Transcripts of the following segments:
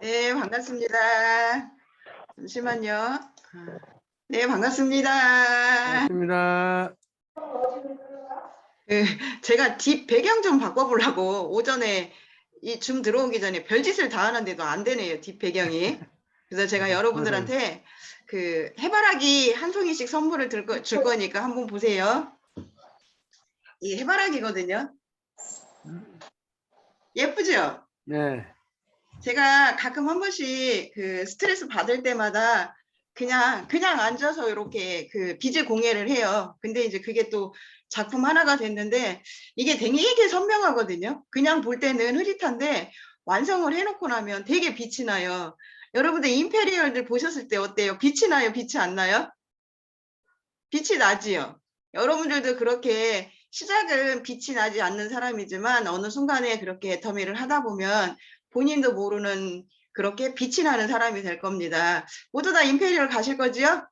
네, 반갑습니다. 잠시만요. 네, 반갑습니다. 반갑습니다. 네, 제가 뒷 배경 좀 바꿔보려고 오전에 이 줌 들어오기 전에 별짓을 다 하는데도 안 되네요, 뒷 배경이. 그래서 제가 여러분들한테 그 해바라기 한 송이씩 선물을 줄 거니까 한번 보세요. 이 해바라기거든요. 예쁘죠? 네. 제가 가끔 한 번씩 그 스트레스 받을 때마다 그냥 앉아서 이렇게 그 비즈 공예를 해요. 근데 이제 그게 또 작품 하나가 됐는데 이게 되게 선명하거든요. 그냥 볼 때는 흐릿한데 완성을 해놓고 나면 되게 빛이 나요. 여러분들 임페리얼들 보셨을 때 어때요? 빛이 나요? 빛이 안 나요? 빛이 나지요. 여러분들도 그렇게 시작은 빛이 나지 않는 사람이지만 어느 순간에 그렇게 애터미를 하다 보면 본인도 모르는 그렇게 빛이 나는 사람이 될 겁니다. 모두 다 임페리얼 가실 거지요?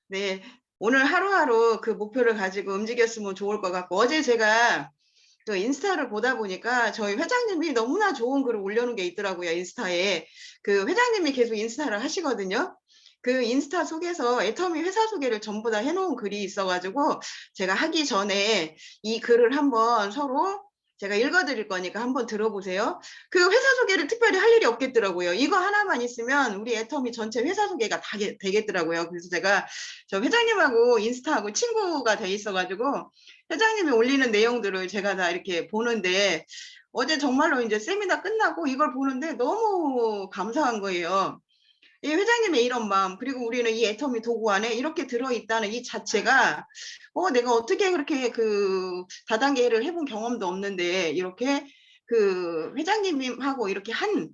네. 오늘 하루하루 그 목표를 가지고 움직였으면 좋을 것 같고, 어제 제가 또 인스타를 보다 보니까 저희 회장님이 너무나 좋은 글을 올려놓은 게 있더라고요. 인스타에. 그 회장님이 계속 인스타를 하시거든요. 그 인스타 속에서 애터미 회사 소개를 전부 다 해놓은 글이 있어가지고 제가 하기 전에 이 글을 한번 서로 제가 읽어드릴 거니까 한번 들어보세요. 그 회사 소개를 특별히 할 일이 없겠더라고요. 이거 하나만 있으면 우리 애터미 전체 회사 소개가 다 되겠더라고요. 그래서 제가 저 회장님하고 인스타하고 친구가 돼 있어가지고 회장님이 올리는 내용들을 제가 다 이렇게 보는데 어제 정말로 이제 세미나 끝나고 이걸 보는데 너무 감사한 거예요. 이 회장님의 이런 마음, 그리고 우리는 이 애터미 도구 안에 이렇게 들어있다는 이 자체가 내가 어떻게 그렇게 그 다단계를 해본 경험도 없는데 이렇게 그 회장님하고 이렇게 한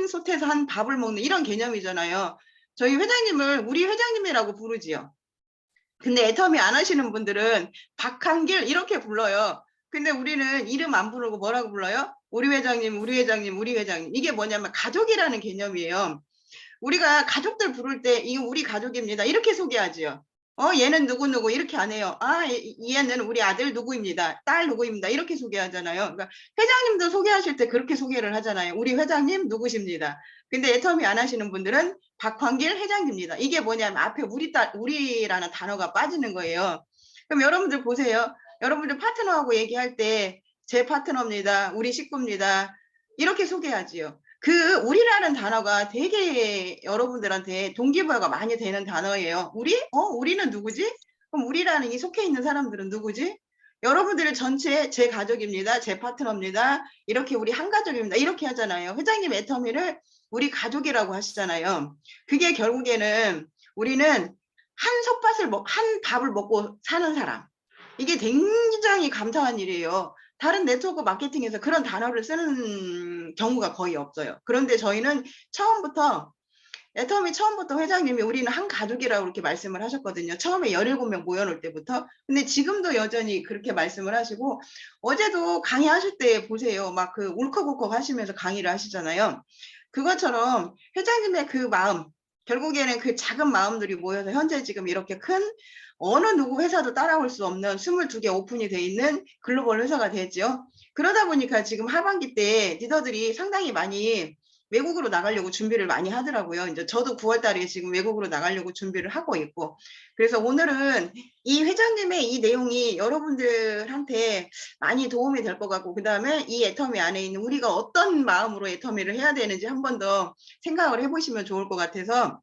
솥에서 한 밥을 먹는 이런 개념이잖아요. 저희 회장님을 우리 회장님이라고 부르지요. 근데 애터미 안 하시는 분들은 박한길 이렇게 불러요. 근데 우리는 이름 안 부르고 뭐라고 불러요? 우리 회장님, 우리 회장님, 우리 회장님. 이게 뭐냐면 가족이라는 개념이에요. 우리가 가족들 부를 때 이거 우리 가족입니다. 이렇게 소개하지요. 얘는 누구누구 이렇게 안 해요. 얘는 우리 아들 누구입니다. 딸 누구입니다. 이렇게 소개하잖아요. 그러니까 회장님도 소개하실 때 그렇게 소개를 하잖아요. 우리 회장님 누구십니다. 근데 애터미 안 하시는 분들은 박광길 회장입니다. 이게 뭐냐면 앞에 우리라는 단어가 빠지는 거예요. 그럼 여러분들 보세요. 여러분들 파트너하고 얘기할 때 제 파트너입니다. 우리 식구입니다. 이렇게 소개하지요. 그 우리라는 단어가 되게 여러분들한테 동기부여가 많이 되는 단어예요. 우리는 누구지? 그럼 우리라는 이 속해 있는 사람들은 누구지? 여러분들 전체 제 가족입니다. 제 파트너입니다. 이렇게 우리 한 가족입니다. 이렇게 하잖아요. 회장님 애터미를 우리 가족이라고 하시잖아요. 그게 결국에는 우리는 한 밥을 먹고 사는 사람. 이게 굉장히 감사한 일이에요. 다른 네트워크 마케팅에서 그런 단어를 쓰는 경우가 거의 없어요. 그런데 저희는 애터미 처음부터 회장님이 우리는 한 가족이라고 그렇게 말씀을 하셨거든요. 처음에 17명 모여놓을 때부터. 근데 지금도 여전히 그렇게 말씀을 하시고, 어제도 강의하실 때 보세요. 막 그 울컥울컥 하시면서 강의를 하시잖아요. 그것처럼 회장님의 그 마음, 결국에는 그 작은 마음들이 모여서 현재 지금 이렇게 큰 어느 누구 회사도 따라올 수 없는 22개 오픈이 돼 있는 글로벌 회사가 되죠. 그러다 보니까 지금 하반기 때 리더들이 상당히 많이 외국으로 나가려고 준비를 많이 하더라고요. 이제 저도 9월 달에 지금 외국으로 나가려고 준비를 하고 있고. 그래서 오늘은 이 회장님의 이 내용이 여러분들한테 많이 도움이 될 것 같고, 그 다음에 이 애터미 안에 있는 우리가 어떤 마음으로 애터미를 해야 되는지 한 번 더 생각을 해보시면 좋을 것 같아서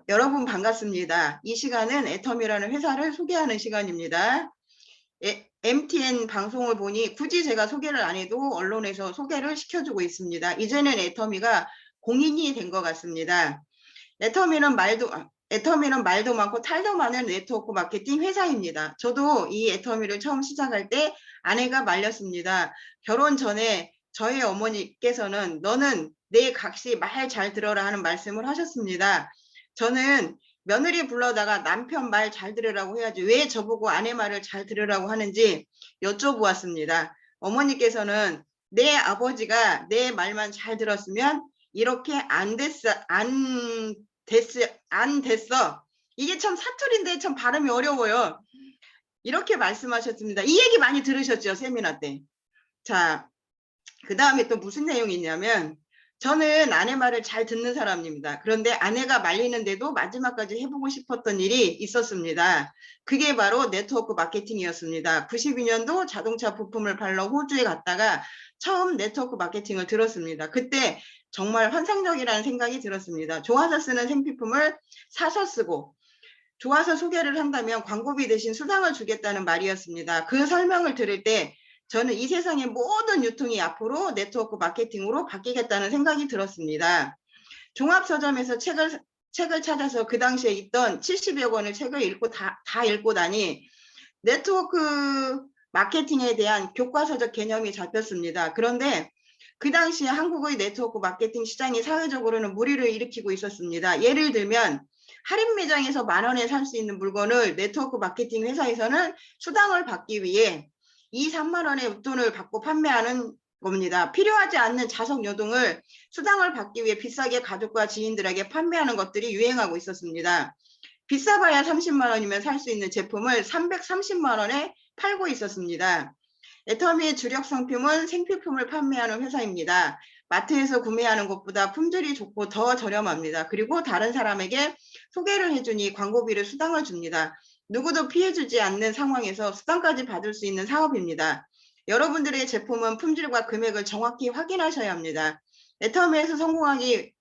여러분 반갑습니다. 이 시간은 애터미라는 회사를 소개하는 시간입니다. MTN 방송을 보니 굳이 제가 소개를 안 해도 언론에서 소개를 시켜주고 있습니다. 이제는 애터미가 공인이 된 것 같습니다. 애터미는 말도 많고 탈도 많은 네트워크 마케팅 회사입니다. 저도 이 애터미를 처음 시작할 때 아내가 말렸습니다. 결혼 전에 저의 어머니께서는 너는 내 각시 말 잘 들어라 하는 말씀을 하셨습니다. 저는 며느리 불러다가 남편 말 잘 들으라고 해야지 왜 저보고 아내 말을 잘 들으라고 하는지 여쭤보았습니다. 어머니께서는 내 아버지가 내 말만 잘 들었으면 이렇게 안 됐어. 이게 참 사투리인데 참 발음이 어려워요. 이렇게 말씀하셨습니다. 이 얘기 많이 들으셨죠? 세미나 때. 자, 그 다음에 또 무슨 내용이 있냐면, 저는 아내 말을 잘 듣는 사람입니다. 그런데 아내가 말리는데도 마지막까지 해보고 싶었던 일이 있었습니다. 그게 바로 네트워크 마케팅이었습니다. 92년도 자동차 부품을 팔러 호주에 갔다가 처음 네트워크 마케팅을 들었습니다. 그때 정말 환상적이라는 생각이 들었습니다. 좋아서 쓰는 생필품을 사서 쓰고, 좋아서 소개를 한다면 광고비 대신 수당을 주겠다는 말이었습니다. 그 설명을 들을 때 저는 이 세상의 모든 유통이 앞으로 네트워크 마케팅으로 바뀌겠다는 생각이 들었습니다. 종합서점에서 책을 찾아서 그 당시에 있던 70여 권의 책을 읽고 다 읽고 나니 네트워크 마케팅에 대한 교과서적 개념이 잡혔습니다. 그런데 그 당시에 한국의 네트워크 마케팅 시장이 사회적으로는 무리를 일으키고 있었습니다. 예를 들면 할인 매장에서 10,000원에 살 수 있는 물건을 네트워크 마케팅 회사에서는 수당을 받기 위해 2, 3만 원의 웃돈을 받고 판매하는 겁니다. 필요하지 않는 자석 요동을 수당을 받기 위해 비싸게 가족과 지인들에게 판매하는 것들이 유행하고 있었습니다. 비싸봐야 30만 원이면 살 수 있는 제품을 330만 원에 팔고 있었습니다. 애터미의 주력 상품은 생필품을 판매하는 회사입니다. 마트에서 구매하는 것보다 품질이 좋고 더 저렴합니다. 그리고 다른 사람에게 소개를 해주니 광고비를 수당을 줍니다. 누구도 피해주지 않는 상황에서 수당까지 받을 수 있는 사업입니다. 여러분들의 제품은 품질과 금액을 정확히 확인하셔야 합니다. 애터미에서 성공하기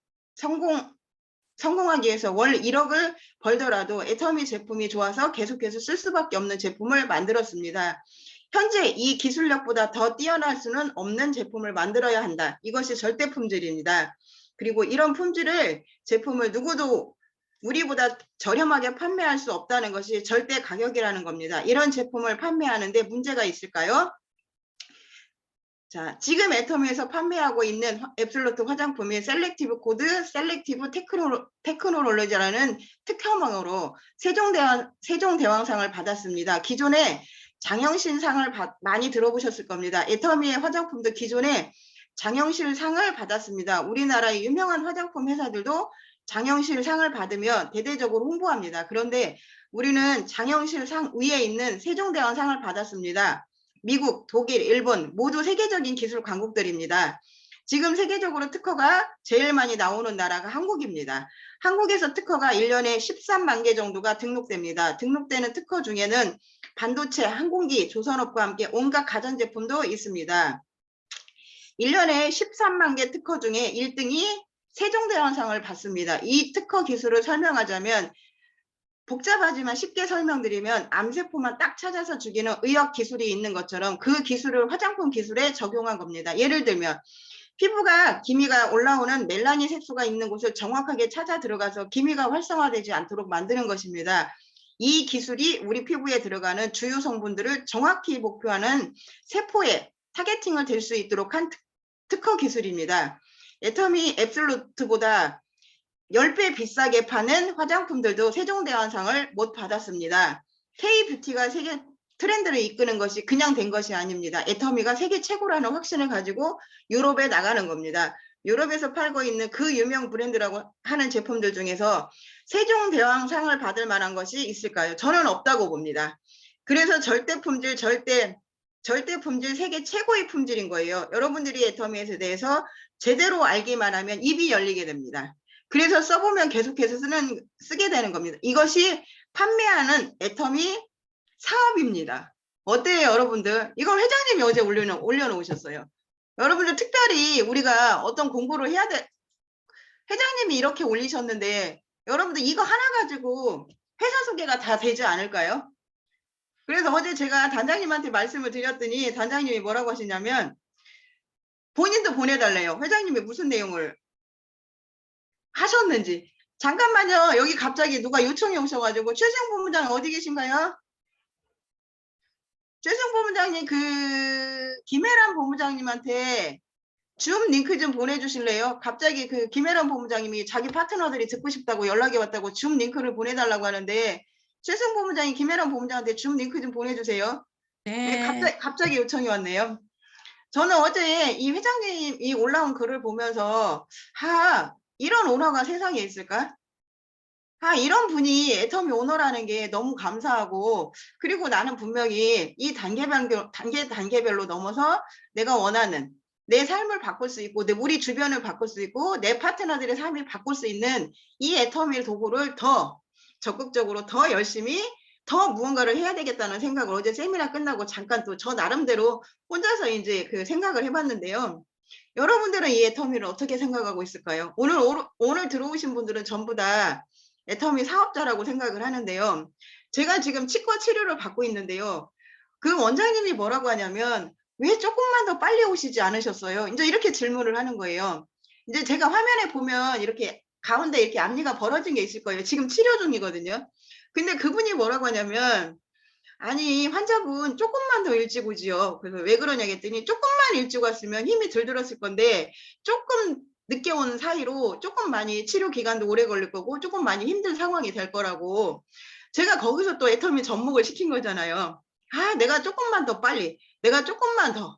위해서 월 1억을 벌더라도 애터미 제품이 좋아서 계속해서 쓸 수밖에 없는 제품을 만들었습니다. 현재 이 기술력보다 더 뛰어날 수는 없는 제품을 만들어야 한다. 이것이 절대 품질입니다. 그리고 이런 품질을 제품을 누구도 우리보다 저렴하게 판매할 수 없다는 것이 절대 가격이라는 겁니다. 이런 제품을 판매하는데 문제가 있을까요? 자, 지금 애터미에서 판매하고 있는 앱솔루트 화장품이 셀렉티브 코드, 셀렉티브 테크놀로지라는 특허명으로 세종대왕상을 받았습니다. 기존에 장영실상을 많이 들어보셨을 겁니다. 애터미의 화장품도 기존에 장영실상을 받았습니다. 우리나라의 유명한 화장품 회사들도 장영실상을 받으면 대대적으로 홍보합니다. 그런데 우리는 장영실상 위에 있는 세종대왕상을 받았습니다. 미국, 독일, 일본 모두 세계적인 기술 강국들입니다. 지금 세계적으로 특허가 제일 많이 나오는 나라가 한국입니다. 한국에서 특허가 1년에 13만 개 정도가 등록됩니다. 등록되는 특허 중에는 반도체, 항공기, 조선업과 함께 온갖 가전제품도 있습니다. 1년에 13만 개 특허 중에 1등이 세종대왕상을 받습니다. 이 특허 기술을 설명하자면 복잡하지만 쉽게 설명드리면 암세포만 딱 찾아서 죽이는 의학 기술이 있는 것처럼 그 기술을 화장품 기술에 적용한 겁니다. 예를 들면 피부가 기미가 올라오는 멜라닌 색소가 있는 곳을 정확하게 찾아 들어가서 기미가 활성화되지 않도록 만드는 것입니다. 이 기술이 우리 피부에 들어가는 주요 성분들을 정확히 목표하는 세포에 타겟팅을 될 수 있도록 한 특허 기술입니다. 애터미 앱솔루트보다 10배 비싸게 파는 화장품들도 세종대왕상을 못 받았습니다. K-뷰티가 세계 트렌드를 이끄는 것이 그냥 된 것이 아닙니다. 애터미가 세계 최고라는 확신을 가지고 유럽에 나가는 겁니다. 유럽에서 팔고 있는 그 유명 브랜드라고 하는 제품들 중에서 세종대왕상을 받을 만한 것이 있을까요? 저는 없다고 봅니다. 그래서 절대 품질 세계 최고의 품질인 거예요. 여러분들이 애터미에 대해서 제대로 알기만 하면 입이 열리게 됩니다. 그래서 써보면 계속해서 쓰게 되는 겁니다. 이것이 판매하는 애터미 사업입니다. 어때요, 여러분들? 이걸 회장님이 어제 올려놓으셨어요. 여러분들 특별히 우리가 어떤 공부를 해야 돼. 회장님이 이렇게 올리셨는데 여러분들 이거 하나 가지고 회사 소개가 다 되지 않을까요? 그래서 어제 제가 단장님한테 말씀을 드렸더니 단장님이 뭐라고 하시냐면 본인도 보내달래요. 회장님이 무슨 내용을 하셨는지. 잠깐만요. 여기 갑자기 누가 요청이 오셔가지고 최승 본부장 어디 계신가요? 최승 본부장님 김혜란 본부장님한테 줌 링크 좀 보내주실래요? 갑자기 김혜란 본부장님이 자기 파트너들이 듣고 싶다고 연락이 왔다고 줌 링크를 보내달라고 하는데 최승 본부장이 김혜란 본부장한테 줌 링크 좀 보내주세요. 네. 갑자기 요청이 왔네요. 저는 어제 이 회장님이 올라온 글을 보면서 이런 오너가 세상에 있을까? 이런 분이 애터미 오너라는 게 너무 감사하고 그리고 나는 분명히 이 단계별로 넘어서 내가 원하는 내 삶을 바꿀 수 있고 우리 주변을 바꿀 수 있고 내 파트너들의 삶을 바꿀 수 있는 이 애터미 도구를 더 적극적으로 더 열심히 더 무언가를 해야 되겠다는 생각을 어제 세미나 끝나고 잠깐 또 저 나름대로 혼자서 이제 그 생각을 해봤는데요. 여러분들은 이 애터미를 어떻게 생각하고 있을까요? 오늘 들어오신 분들은 전부 다 애터미 사업자라고 생각을 하는데요. 제가 지금 치과 치료를 받고 있는데요. 그 원장님이 뭐라고 하냐면 왜 조금만 더 빨리 오시지 않으셨어요? 이제 이렇게 질문을 하는 거예요. 이제 제가 화면에 보면 이렇게 가운데 이렇게 앞니가 벌어진 게 있을 거예요. 지금 치료 중이거든요. 근데 그분이 뭐라고 하냐면 아니 환자분 조금만 더 일찍 오지요. 그래서 왜 그러냐 했더니 조금만 일찍 왔으면 힘이 덜 들었을 건데 조금 늦게 온 사이로 조금 많이 치료 기간도 오래 걸릴 거고 조금 많이 힘든 상황이 될 거라고 제가 거기서 또 애터미 접목을 시킨 거잖아요. 아 내가 조금만 더 빨리 내가 조금만 더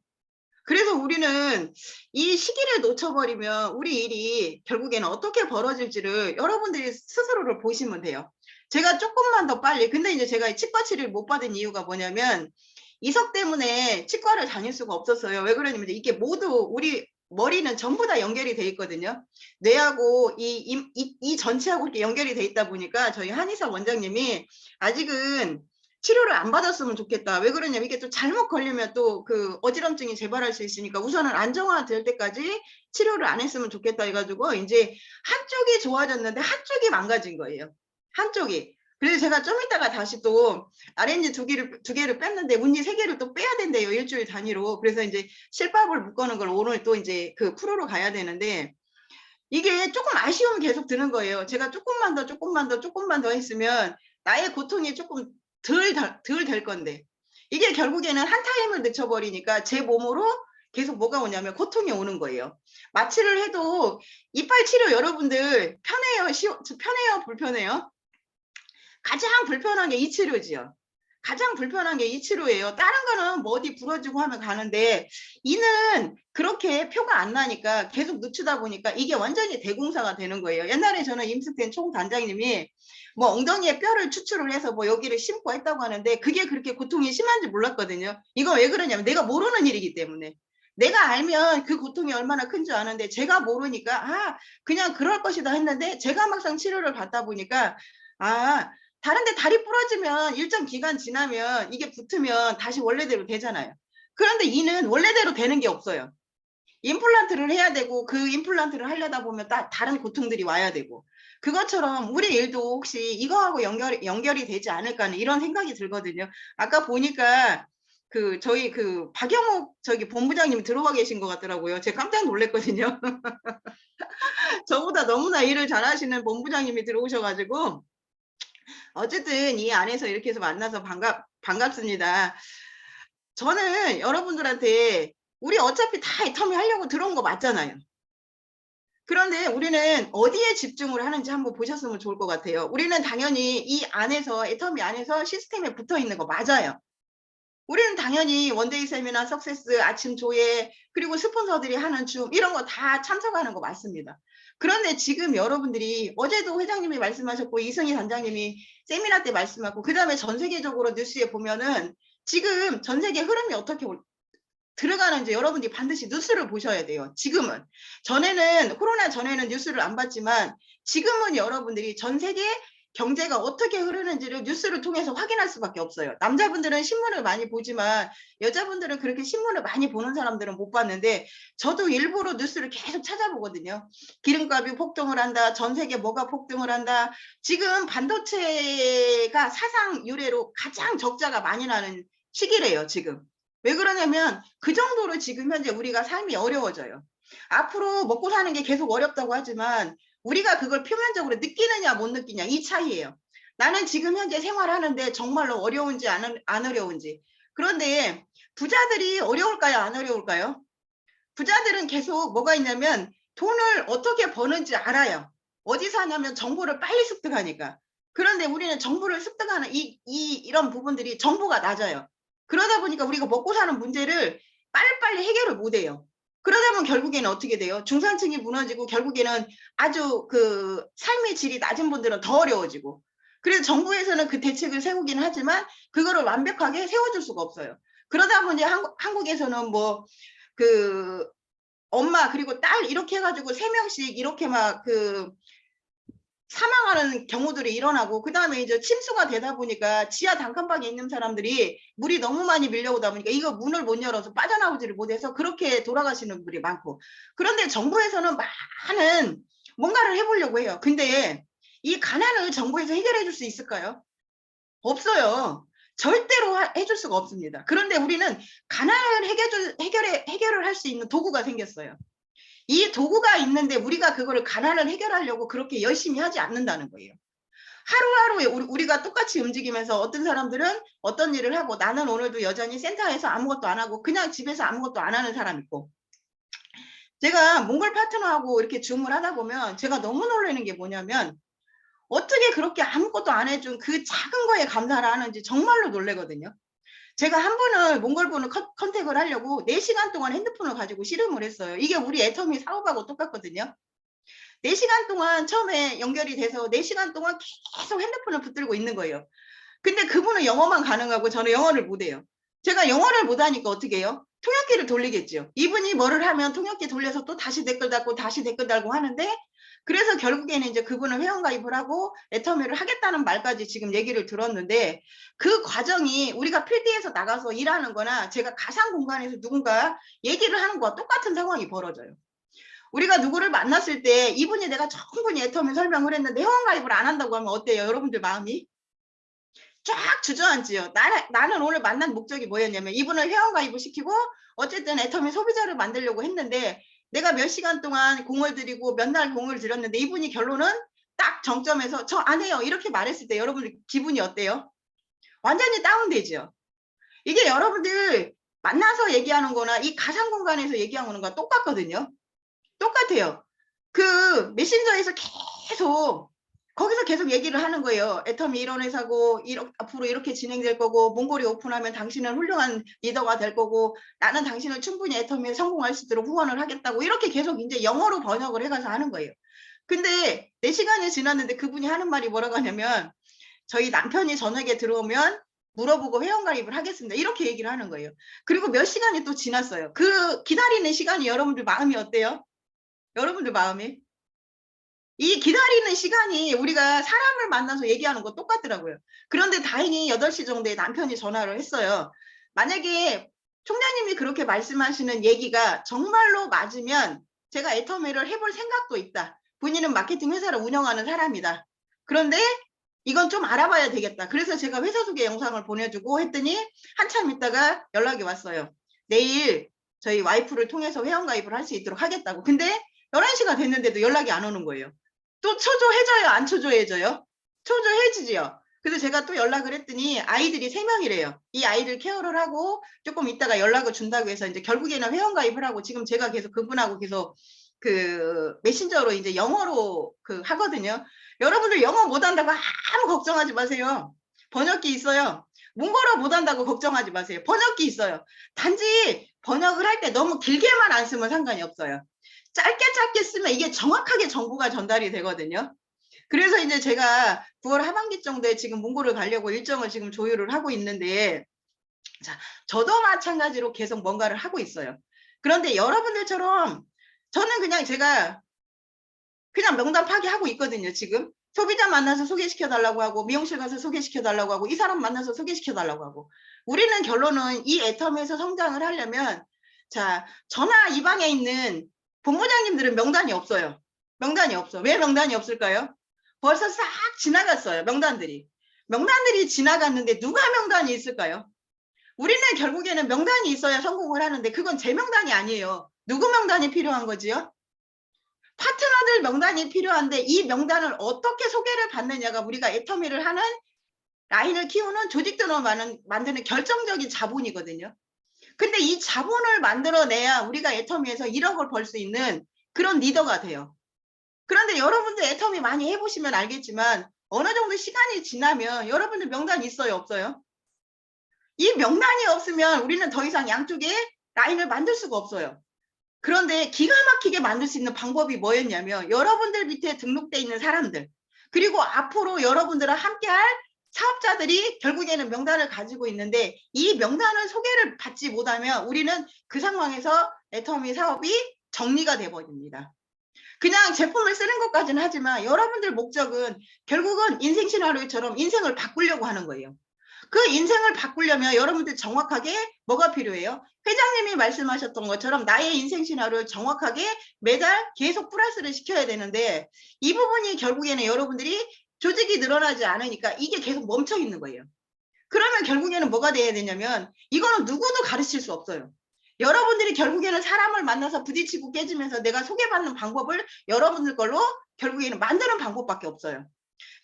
그래서 우리는 이 시기를 놓쳐버리면 우리 일이 결국에는 어떻게 벌어질지를 여러분들이 스스로를 보시면 돼요. 제가 조금만 더 빨리 근데 이제 제가 치과 치료를 못 받은 이유가 뭐냐면 이석 때문에 치과를 다닐 수가 없었어요. 왜 그러냐면 이게 모두 우리 머리는 전부 다 연결이 돼 있거든요. 뇌하고 이 전체하고 이렇게 연결이 돼 있다 보니까 저희 한의사 원장님이 아직은 치료를 안 받았으면 좋겠다. 왜 그러냐면 이게 또 잘못 걸리면 또 그 어지럼증이 재발할 수 있으니까 우선은 안정화될 때까지 치료를 안 했으면 좋겠다 해가지고 이제 한쪽이 좋아졌는데 한쪽이 망가진 거예요. 한쪽이. 그래서 제가 좀 이따가 다시 또 RNG 두 개를 뺐는데 운니 세 개를 또 빼야 된대요. 일주일 단위로. 그래서 이제 실밥을 묶어는 걸 오늘 또 이제 그 프로로 가야 되는데 이게 조금 아쉬움이 계속 드는 거예요. 제가 조금만 더 했으면 나의 고통이 조금 덜 될 건데 이게 결국에는 한 타임을 늦춰버리니까 제 몸으로 계속 뭐가 오냐면 고통이 오는 거예요. 마취를 해도 이빨 치료 여러분들 편해요 불편해요? 가장 불편한 게 이 치료지요. 가장 불편한 게 이 치료예요. 다른 거는 뭐 어디 부러지고 하면 가는데 이는 그렇게 표가 안 나니까 계속 늦추다 보니까 이게 완전히 대공사가 되는 거예요. 옛날에 저는 임숙된 총단장님이 뭐 엉덩이에 뼈를 추출을 해서 뭐 여기를 심고 했다고 하는데 그게 그렇게 고통이 심한지 몰랐거든요. 이거 왜 그러냐면 내가 모르는 일이기 때문에. 내가 알면 그 고통이 얼마나 큰 줄 아는데 제가 모르니까 아 그냥 그럴 것이다 했는데 제가 막상 치료를 받다 보니까 아 다른데 다리 부러지면 일정 기간 지나면 이게 붙으면 다시 원래대로 되잖아요. 그런데 이는 원래대로 되는 게 없어요. 임플란트를 해야 되고 그 임플란트를 하려다 보면 다른 고통들이 와야 되고 그것처럼 우리 일도 혹시 이거하고 연결이 되지 않을까 하는 이런 생각이 들거든요. 아까 보니까 그 저희 그 박영욱 저기 본부장님 들어와 계신 것 같더라고요. 제가 깜짝 놀랐거든요. 저보다 너무나 일을 잘하시는 본부장님이 들어오셔가지고 어쨌든 이 안에서 이렇게 해서 만나서 반갑습니다. 저는 여러분들한테 우리 어차피 다 애터미 하려고 들어온 거 맞잖아요. 그런데 우리는 어디에 집중을 하는지 한번 보셨으면 좋을 것 같아요. 우리는 당연히 이 안에서 애터미 안에서 시스템에 붙어 있는 거 맞아요. 우리는 당연히 원데이 세미나 석세스 아침 조회 그리고 스폰서들이 하는 줌 이런 거 다 참석하는 거 맞습니다. 그런데 지금 여러분들이 어제도 회장님이 말씀하셨고 이승희 단장님이 세미나 때 말씀하고 그다음에 전 세계적으로 뉴스에 보면은 지금 전 세계 흐름이 어떻게 들어가는지 여러분들이 반드시 뉴스를 보셔야 돼요. 지금은. 전에는 코로나 전에는 뉴스를 안 봤지만 지금은 여러분들이 전 세계 경제가 어떻게 흐르는지를 뉴스를 통해서 확인할 수밖에 없어요. 남자분들은 신문을 많이 보지만 여자분들은 그렇게 신문을 많이 보는 사람들은 못 봤는데 저도 일부러 뉴스를 계속 찾아보거든요. 기름값이 폭등을 한다. 전 세계 뭐가 폭등을 한다. 지금 반도체가 사상 유례로 가장 적자가 많이 나는 시기래요. 지금. 왜 그러냐면 그 정도로 지금 현재 우리가 삶이 어려워져요. 앞으로 먹고 사는 게 계속 어렵다고 하지만 우리가 그걸 표면적으로 느끼느냐 못 느끼냐 이 차이예요. 나는 지금 현재 생활하는데 정말로 어려운지 안 어려운지. 그런데 부자들이 어려울까요? 안 어려울까요? 부자들은 계속 뭐가 있냐면 돈을 어떻게 버는지 알아요. 어디 사냐면 정보를 빨리 습득하니까. 그런데 우리는 정보를 습득하는 이런 부분들이 정보가 낮아요. 그러다 보니까 우리가 먹고 사는 문제를 빨리빨리 해결을 못 해요. 그러다 보면 결국에는 어떻게 돼요? 중산층이 무너지고 결국에는 아주 그 삶의 질이 낮은 분들은 더 어려워지고. 그래서 정부에서는 그 대책을 세우긴 하지만 그거를 완벽하게 세워줄 수가 없어요. 그러다 보니 한국에서는 뭐그 엄마 그리고 딸 이렇게 해가지고 3명씩 이렇게 막 사망하는 경우들이 일어나고, 그 다음에 이제 침수가 되다 보니까 지하 단칸방에 있는 사람들이 물이 너무 많이 밀려오다 보니까 이거 문을 못 열어서 빠져나오지를 못해서 그렇게 돌아가시는 분들이 많고. 그런데 정부에서는 많은 뭔가를 해보려고 해요. 근데 이 가난을 정부에서 해결해 줄 수 있을까요? 없어요. 절대로 해줄 수가 없습니다. 그런데 우리는 가난을 해결을 할 수 있는 도구가 생겼어요. 이 도구가 있는데 우리가 그거를 가난을 해결하려고 그렇게 열심히 하지 않는다는 거예요. 하루하루 우리가 똑같이 움직이면서 어떤 사람들은 어떤 일을 하고, 나는 오늘도 여전히 센터에서 아무것도 안 하고 그냥 집에서 아무것도 안 하는 사람 있고. 제가 몽골 파트너하고 이렇게 줌을 하다 보면 제가 너무 놀라는 게 뭐냐면, 어떻게 그렇게 아무것도 안 해준 그 작은 거에 감사를 하는지 정말로 놀래거든요. 제가 한 분을 몽골 분을 컨택을 하려고 4시간 동안 핸드폰을 가지고 씨름을 했어요. 이게 우리 애터미 사업하고 똑같거든요. 4시간 동안 처음에 연결이 돼서 4시간 동안 계속 핸드폰을 붙들고 있는 거예요. 근데 그분은 영어만 가능하고 저는 영어를 못해요. 제가 영어를 못하니까 어떻게 해요? 통역기를 돌리겠죠. 이분이 뭐를 하면 통역기 돌려서 또 다시 댓글 달고 다시 댓글 달고 하는데, 그래서 결국에는 이제 그분을 회원가입을 하고 애터미를 하겠다는 말까지 지금 얘기를 들었는데, 그 과정이 우리가 필드에서 나가서 일하는 거나 제가 가상 공간에서 누군가 얘기를 하는 거와 똑같은 상황이 벌어져요. 우리가 누구를 만났을 때 이분이 내가 충분히 애터미 설명을 했는데 회원가입을 안 한다고 하면 어때요? 여러분들 마음이 쫙 주저앉지요. 나는 오늘 만난 목적이 뭐였냐면, 이분을 회원가입을 시키고 어쨌든 애터미 소비자를 만들려고 했는데, 내가 몇 시간 동안 공을 들이고 몇 날 공을 들였는데 이분이 결론은 딱 정점에서 저 안 해요 이렇게 말했을 때 여러분들 기분이 어때요? 완전히 다운되죠. 이게 여러분들 만나서 얘기하는 거나 이 가상 공간에서 얘기하는 거가 똑같거든요. 똑같아요. 그 메신저에서 계속 거기서 계속 얘기를 하는 거예요. 애터미 이런 회사고 앞으로 이렇게 진행될 거고, 몽골이 오픈하면 당신은 훌륭한 리더가 될 거고, 나는 당신을 충분히 애터미에 성공할 수 있도록 후원을 하겠다고, 이렇게 계속 이제 영어로 번역을 해가서 하는 거예요. 근데 4시간이 지났는데 그분이 하는 말이 뭐라고 하냐면, 저희 남편이 저녁에 들어오면 물어보고 회원가입을 하겠습니다 이렇게 얘기를 하는 거예요. 그리고 몇 시간이 또 지났어요. 그 기다리는 시간이 여러분들 마음이 어때요? 여러분들 마음이? 이 기다리는 시간이 우리가 사람을 만나서 얘기하는 거 똑같더라고요. 그런데 다행히 8시 정도에 남편이 전화를 했어요. 만약에 총장님이 그렇게 말씀하시는 얘기가 정말로 맞으면 제가 애터미를 해볼 생각도 있다. 본인은 마케팅 회사를 운영하는 사람이다. 그런데 이건 좀 알아봐야 되겠다. 그래서 제가 회사 소개 영상을 보내주고 했더니 한참 있다가 연락이 왔어요. 내일 저희 와이프를 통해서 회원가입을 할 수 있도록 하겠다고. 근데 11시가 됐는데도 연락이 안 오는 거예요. 또 초조해져요? 안 초조해져요? 초조해지지요. 그래서 제가 또 연락을 했더니 아이들이 3명이래요. 이 아이들 케어를 하고 조금 있다가 연락을 준다고 해서 이제 결국에는 회원가입을 하고, 지금 제가 계속 그분하고 계속 메신저로 이제 영어로 하거든요. 여러분들 영어 못한다고 아무 걱정하지 마세요. 번역기 있어요. 몽골어 못한다고 걱정하지 마세요. 번역기 있어요. 단지 번역을 할 때 너무 길게만 안 쓰면 상관이 없어요. 짧게 쓰면 이게 정확하게 정보가 전달이 되거든요. 그래서 이제 제가 9월 하반기 정도에 지금 몽골을 가려고 일정을 지금 조율을 하고 있는데, 자, 저도 마찬가지로 계속 뭔가를 하고 있어요. 그런데 여러분들처럼 저는 그냥 제가 그냥 명단 파기하고 있거든요. 지금 소비자 만나서 소개시켜 달라고 하고, 미용실 가서 소개시켜 달라고 하고, 이 사람 만나서 소개시켜 달라고 하고. 우리는 결론은 이 애터미에서 성장을 하려면, 자, 전화 이 방에 있는 본부장님들은 명단이 없어요. 명단이 없어. 왜 명단이 없을까요? 벌써 싹 지나갔어요. 명단들이 지나갔는데 누가 명단이 있을까요? 우리는 결국에는 명단이 있어야 성공을 하는데 그건 제 명단이 아니에요. 누구 명단이 필요한 거지요? 파트너들 명단이 필요한데, 이 명단을 어떻게 소개를 받느냐가 우리가 애터미를 하는, 라인을 키우는, 조직들을 만드는 결정적인 자본이거든요. 근데 이 자본을 만들어내야 우리가 애터미에서 1억을 벌 수 있는 그런 리더가 돼요. 그런데 여러분들 애터미 많이 해보시면 알겠지만 어느 정도 시간이 지나면 여러분들 명단이 있어요, 없어요? 이 명단이 없으면 우리는 더 이상 양쪽에 라인을 만들 수가 없어요. 그런데 기가 막히게 만들 수 있는 방법이 뭐였냐면, 여러분들 밑에 등록돼 있는 사람들, 그리고 앞으로 여러분들과 함께할 사업자들이 결국에는 명단을 가지고 있는데, 이 명단을 소개를 받지 못하면 우리는 그 상황에서 애터미 사업이 정리가 돼버립니다. 그냥 제품을 쓰는 것까지는 하지만 여러분들 목적은 결국은 인생 시나리오처럼 인생을 바꾸려고 하는 거예요. 그 인생을 바꾸려면 여러분들 정확하게 뭐가 필요해요? 회장님이 말씀하셨던 것처럼 나의 인생 시나리오를 정확하게 매달 계속 플러스를 시켜야 되는데 이 부분이 결국에는 여러분들이 조직이 늘어나지 않으니까 이게 계속 멈춰 있는 거예요. 그러면 결국에는 뭐가 돼야 되냐면 이거는 누구도 가르칠 수 없어요. 여러분들이 결국에는 사람을 만나서 부딪히고 깨지면서 내가 소개받는 방법을 여러분들 걸로 결국에는 만드는 방법밖에 없어요.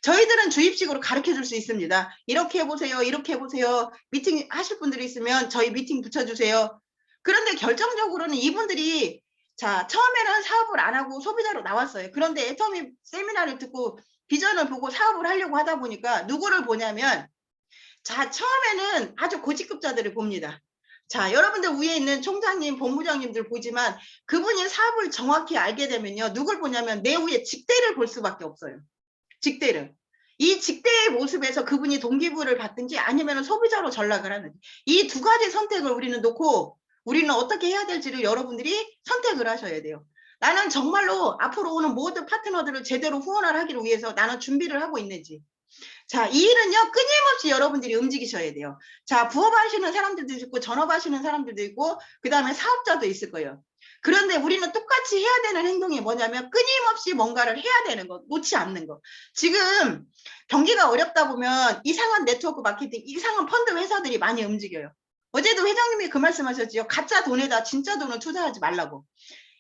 저희들은 주입식으로 가르쳐 줄 수 있습니다. 이렇게 해보세요. 이렇게 해보세요. 미팅 하실 분들이 있으면 저희 미팅 붙여주세요. 그런데 결정적으로는 이분들이 자 처음에는 사업을 안 하고 소비자로 나왔어요. 그런데 애터미 세미나를 듣고 비전을 보고 사업을 하려고 하다 보니까 누구를 보냐면 자 처음에는 아주 고직급자들을 봅니다. 자 여러분들 위에 있는 총장님 본부장님들 보지만 그분이 사업을 정확히 알게 되면요 누굴 보냐면 내 위에 직대를 볼 수밖에 없어요. 직대를. 이 직대의 모습에서 그분이 동기부여를 받든지 아니면 소비자로 전락을 하는지 이 두 가지 선택을 우리는 놓고 우리는 어떻게 해야 될지를 여러분들이 선택을 하셔야 돼요. 나는 정말로 앞으로 오는 모든 파트너들을 제대로 후원을 하기를 위해서 나는 준비를 하고 있는지. 자, 이 일은요, 끊임없이 여러분들이 움직이셔야 돼요. 자, 부업하시는 사람들도 있고, 전업하시는 사람들도 있고, 그 다음에 사업자도 있을 거예요. 그런데 우리는 똑같이 해야 되는 행동이 뭐냐면 끊임없이 뭔가를 해야 되는 거, 놓지 않는 거. 지금 경기가 어렵다 보면 이상한 네트워크 마케팅, 이상한 펀드 회사들이 많이 움직여요. 어제도 회장님이 그 말씀하셨지요. 가짜 돈에다 진짜 돈을 투자하지 말라고.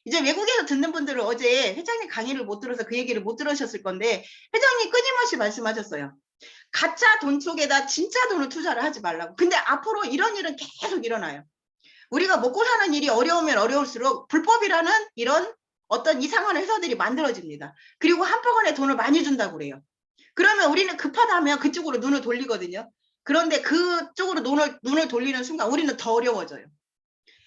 이제 외국에서 듣는 분들은 어제 회장님 강의를 못 들어서 그 얘기를 못 들으셨을 건데 회장님 끊임없이 말씀하셨어요. 가짜 돈 속에다 진짜 돈을 투자를 하지 말라고. 근데 앞으로 이런 일은 계속 일어나요. 우리가 먹고 사는 일이 어려우면 어려울수록 불법이라는 이런 어떤 이상한 회사들이 만들어집니다. 그리고 한꺼번에 돈을 많이 준다고 그래요. 그러면 우리는 급하다면 그쪽으로 눈을 돌리거든요. 그런데 그쪽으로 눈을 돌리는 순간 우리는 더 어려워져요.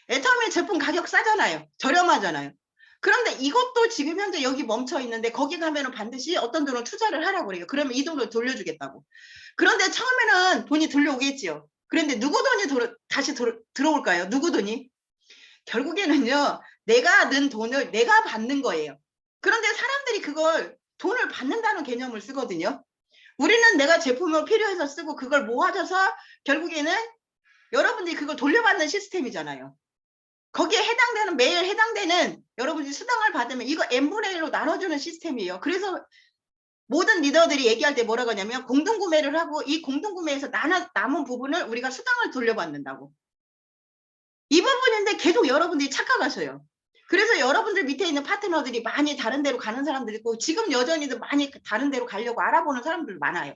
애터미 제품 가격 싸잖아요. 저렴하잖아요. 그런데 이것도 지금 현재 여기 멈춰 있는데 거기 가면은 반드시 어떤 돈을 투자를 하라고 그래요. 그러면 이 돈을 돌려주겠다고. 그런데 처음에는 돈이 들려오겠지요. 그런데 누구 돈이 다시 들어올까요? 누구 돈이? 결국에는요. 내가 는 돈을 내가 받는 거예요. 그런데 사람들이 그걸 돈을 받는다는 개념을 쓰거든요. 우리는 내가 제품을 필요해서 쓰고 그걸 모아줘서 결국에는 여러분들이 그걸 돌려받는 시스템이잖아요. 거기에 해당되는 매일 해당되는 여러분들이 수당을 받으면 이거 n분의 1로 나눠주는 시스템이에요. 그래서 모든 리더들이 얘기할 때 뭐라고 하냐면 공동구매를 하고 이 공동구매에서 남은 부분을 우리가 수당을 돌려받는다고. 이 부분인데 계속 여러분들이 착각하셔요. 그래서 여러분들 밑에 있는 파트너들이 많이 다른 데로 가는 사람들이 있고 지금 여전히도 많이 다른 데로 가려고 알아보는 사람들 많아요.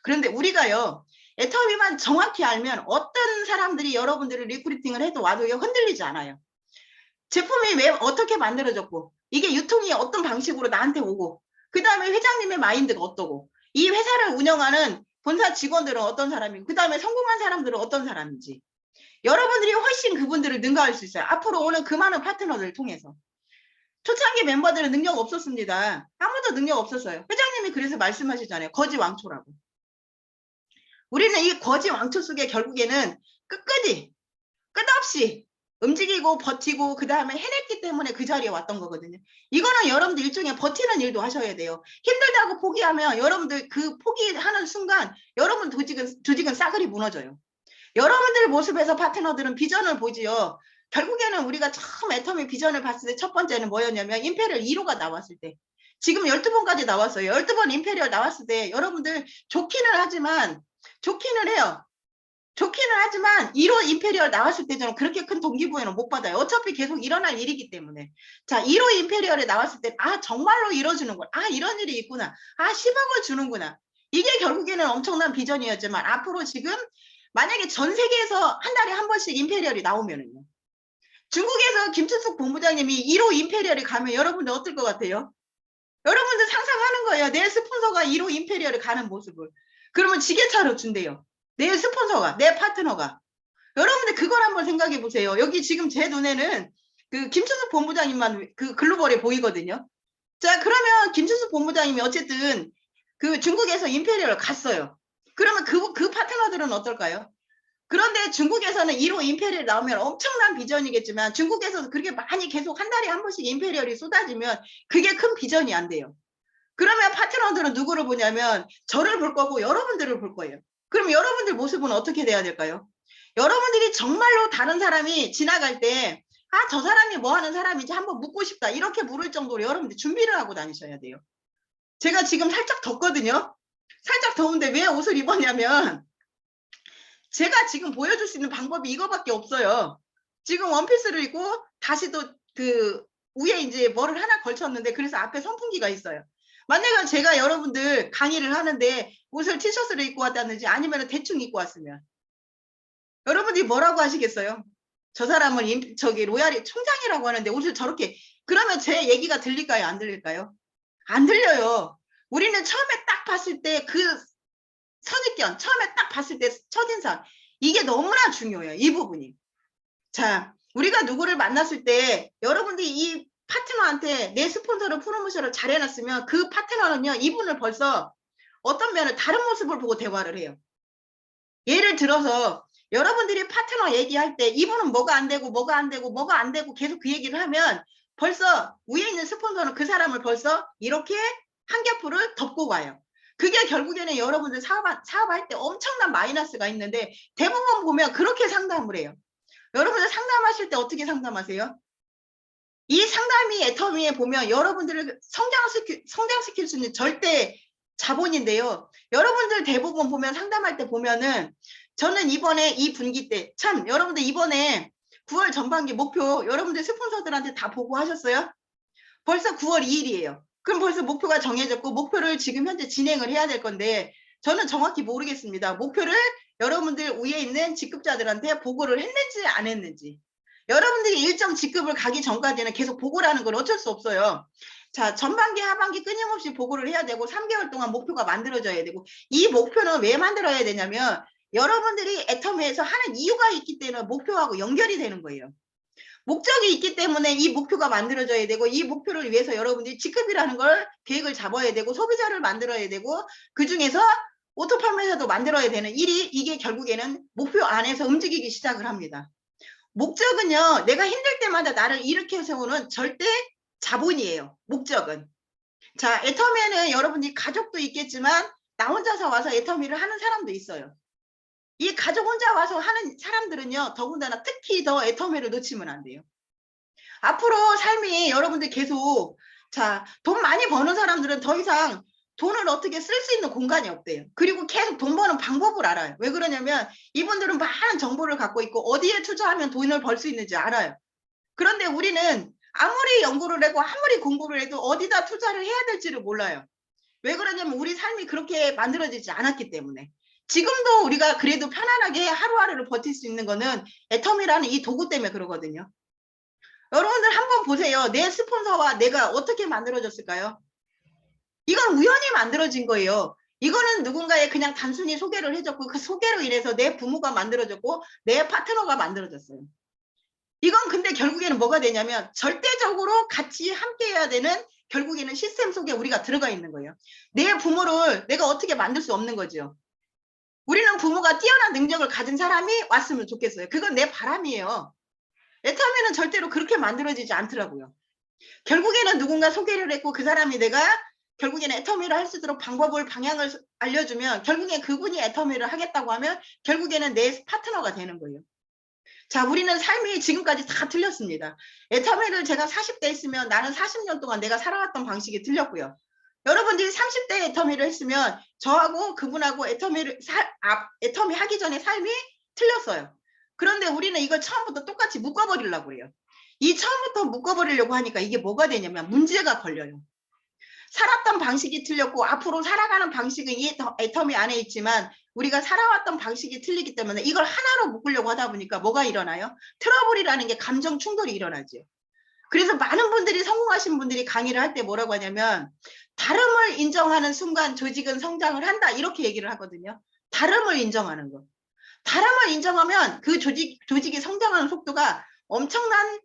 그런데 우리가요. 애터미만 정확히 알면 어떤 사람들이 여러분들을 리크루팅을 해도 와도요. 흔들리지 않아요. 제품이 왜 어떻게 만들어졌고 이게 유통이 어떤 방식으로 나한테 오고 그 다음에 회장님의 마인드가 어떠고 이 회사를 운영하는 본사 직원들은 어떤 사람이고 그 다음에 성공한 사람들은 어떤 사람인지 여러분들이 훨씬 그분들을 능가할 수 있어요. 앞으로 오는 그 많은 파트너들을 통해서. 초창기 멤버들은 능력 없었습니다. 아무도 능력 없었어요. 회장님이 그래서 말씀하시잖아요. 거지 왕초라고. 우리는 이 거지 왕초 속에 결국에는 끝없이 움직이고 버티고 그 다음에 해냈기 때문에 그 자리에 왔던 거거든요. 이거는 여러분들 일종의 버티는 일도 하셔야 돼요. 힘들다고 포기하면 여러분들 그 포기하는 순간 여러분 조직은 싸그리 무너져요. 여러분들 모습에서 파트너들은 비전을 보지요. 결국에는 우리가 처음 애터미 비전을 봤을 때 첫 번째는 뭐였냐면 임페리얼 1호가 나왔을 때 지금 12번까지 나왔어요. 12번 임페리얼 나왔을 때 여러분들 좋기는 해요. 좋기는 하지만 1호 임페리얼 나왔을 때 저는 그렇게 큰 동기부여는 못 받아요. 어차피 계속 일어날 일이기 때문에. 자, 1호 임페리얼에 나왔을 때 아 정말로 이뤄주는구나. 아 이런 일이 있구나. 아 10억을 주는구나. 이게 결국에는 엄청난 비전이었지만 앞으로 지금 만약에 전 세계에서 한 달에 한 번씩 임페리얼이 나오면은요. 중국에서 김춘숙 본부장님이 1호 임페리얼이 가면 여러분들 어떨 것 같아요? 여러분들 상상하는 거예요. 내 스폰서가 1호 임페리얼에 가는 모습을. 그러면 지게차로 준대요. 내 스폰서가, 내 파트너가. 여러분들 그걸 한번 생각해 보세요. 여기 지금 제 눈에는 그 김춘숙 본부장님만 그 글로벌에 보이거든요. 자, 그러면 김춘숙 본부장님이 어쨌든 그 중국에서 임페리얼 갔어요. 그러면 그 파트너들은 어떨까요? 그런데 중국에서는 1호 임페리얼 나오면 엄청난 비전이겠지만 중국에서 그렇게 많이 계속 한 달에 한 번씩 임페리얼이 쏟아지면 그게 큰 비전이 안 돼요. 그러면 파트너들은 누구를 보냐면 저를 볼 거고 여러분들을 볼 거예요. 그럼 여러분들 모습은 어떻게 돼야 될까요? 여러분들이 정말로 다른 사람이 지나갈 때 아, 저 사람이 뭐 하는 사람인지 한번 묻고 싶다. 이렇게 물을 정도로 여러분들 준비를 하고 다니셔야 돼요. 제가 지금 살짝 덥거든요. 살짝 더운데 왜 옷을 입었냐면 제가 지금 보여줄 수 있는 방법이 이거밖에 없어요. 지금 원피스를 입고 다시 또 그 위에 이제 뭐를 하나 걸쳤는데 그래서 앞에 선풍기가 있어요. 만약에 제가 여러분들 강의를 하는데 옷을 티셔츠를 입고 왔다든지 아니면 대충 입고 왔으면 여러분들이 뭐라고 하시겠어요? 저 사람은 저기 로얄이 총장이라고 하는데 옷을 저렇게 그러면 제 얘기가 들릴까요? 안 들릴까요? 안 들려요. 우리는 처음에 딱 봤을 때 그 선입견, 처음에 딱 봤을 때 첫인상 이게 너무나 중요해요. 이 부분이. 자, 우리가 누구를 만났을 때 여러분들이 이 파트너한테 내 스폰서를 프로모션을 잘 해놨으면 그 파트너는요. 이분을 벌써 어떤 면을 다른 모습을 보고 대화를 해요. 예를 들어서 여러분들이 파트너 얘기할 때 이분은 뭐가 안 되고 뭐가 안 되고 뭐가 안 되고 계속 그 얘기를 하면 벌써 위에 있는 스폰서는 그 사람을 벌써 이렇게 한겹풀을 덮고 가요. 그게 결국에는 여러분들 사업할 때 엄청난 마이너스가 있는데 대부분 보면 그렇게 상담을 해요. 여러분들 상담하실 때 어떻게 상담하세요? 이 상담이 애터미에 보면 여러분들을 성장시킬 수 있는 절대 자본인데요. 여러분들 대부분 보면 상담할 때 보면은 저는 이번에 이 분기 때 참 여러분들 이번에 9월 전반기 목표 여러분들 스폰서들한테 다 보고하셨어요? 벌써 9월 2일이에요. 그럼 벌써 목표가 정해졌고 목표를 지금 현재 진행을 해야 될 건데 저는 정확히 모르겠습니다. 목표를 여러분들 위에 있는 직급자들한테 보고를 했는지 안 했는지. 여러분들이 일정 직급을 가기 전까지는 계속 보고를 하는 건 어쩔 수 없어요. 자, 전반기, 하반기 끊임없이 보고를 해야 되고 3개월 동안 목표가 만들어져야 되고 이 목표는 왜 만들어야 되냐면 여러분들이 애터미에서 하는 이유가 있기 때문에 목표하고 연결이 되는 거예요. 목적이 있기 때문에 이 목표가 만들어져야 되고 이 목표를 위해서 여러분들이 직급이라는 걸 계획을 잡아야 되고 소비자를 만들어야 되고 그중에서 오토 판매사도 만들어야 되는 일이 이게 결국에는 목표 안에서 움직이기 시작을 합니다. 목적은요. 내가 힘들 때마다 나를 일으켜 세우는 절대 자본이에요. 목적은. 자, 애터미에는 여러분들이 가족도 있겠지만 나 혼자서 와서 애터미를 하는 사람도 있어요. 이 가족 혼자 와서 하는 사람들은요. 더군다나 특히 더 애터미를 놓치면 안 돼요. 앞으로 삶이 여러분들 계속 자, 돈 많이 버는 사람들은 더 이상 돈을 어떻게 쓸 수 있는 공간이 없대요. 그리고 계속 돈 버는 방법을 알아요. 왜 그러냐면 이분들은 많은 정보를 갖고 있고 어디에 투자하면 돈을 벌 수 있는지 알아요. 그런데 우리는 아무리 연구를 하고 아무리 공부를 해도 어디다 투자를 해야 될지를 몰라요. 왜 그러냐면 우리 삶이 그렇게 만들어지지 않았기 때문에. 지금도 우리가 그래도 편안하게 하루하루를 버틸 수 있는 거는 애터미라는 이 도구 때문에 그러거든요. 여러분들 한번 보세요. 내 스폰서와 내가 어떻게 만들어졌을까요? 이건 우연히 만들어진 거예요. 이거는 누군가의 그냥 단순히 소개를 해줬고 그 소개로 인해서 내 부모가 만들어졌고 내 파트너가 만들어졌어요. 이건 근데 결국에는 뭐가 되냐면 절대적으로 같이 함께 해야 되는 결국에는 시스템 속에 우리가 들어가 있는 거예요. 내 부모를 내가 어떻게 만들 수 없는 거죠. 우리는 부모가 뛰어난 능력을 가진 사람이 왔으면 좋겠어요. 그건 내 바람이에요. 애터미는 절대로 그렇게 만들어지지 않더라고요. 결국에는 누군가 소개를 했고 그 사람이 내가 결국에는 애터미를 할 수 있도록 방법을 방향을 알려주면 결국에 그분이 애터미를 하겠다고 하면 결국에는 내 파트너가 되는 거예요. 자, 우리는 삶이 지금까지 다 틀렸습니다. 애터미를 제가 40대 했으면 나는 40년 동안 내가 살아왔던 방식이 틀렸고요. 여러분들이 30대 애터미를 했으면 저하고 그분하고 애터미 하기 전에 삶이 틀렸어요. 그런데 우리는 이걸 처음부터 똑같이 묶어버리려고 그래요. 이 처음부터 묶어버리려고 하니까 이게 뭐가 되냐면 문제가 걸려요. 살았던 방식이 틀렸고 앞으로 살아가는 방식은 이 애터미 안에 있지만 우리가 살아왔던 방식이 틀리기 때문에 이걸 하나로 묶으려고 하다 보니까 뭐가 일어나요? 트러블이라는 게 감정 충돌이 일어나죠. 그래서 많은 분들이 성공하신 분들이 강의를 할 때 뭐라고 하냐면 다름을 인정하는 순간 조직은 성장을 한다 이렇게 얘기를 하거든요. 다름을 인정하는 거. 다름을 인정하면 그 조직이 성장하는 속도가 엄청난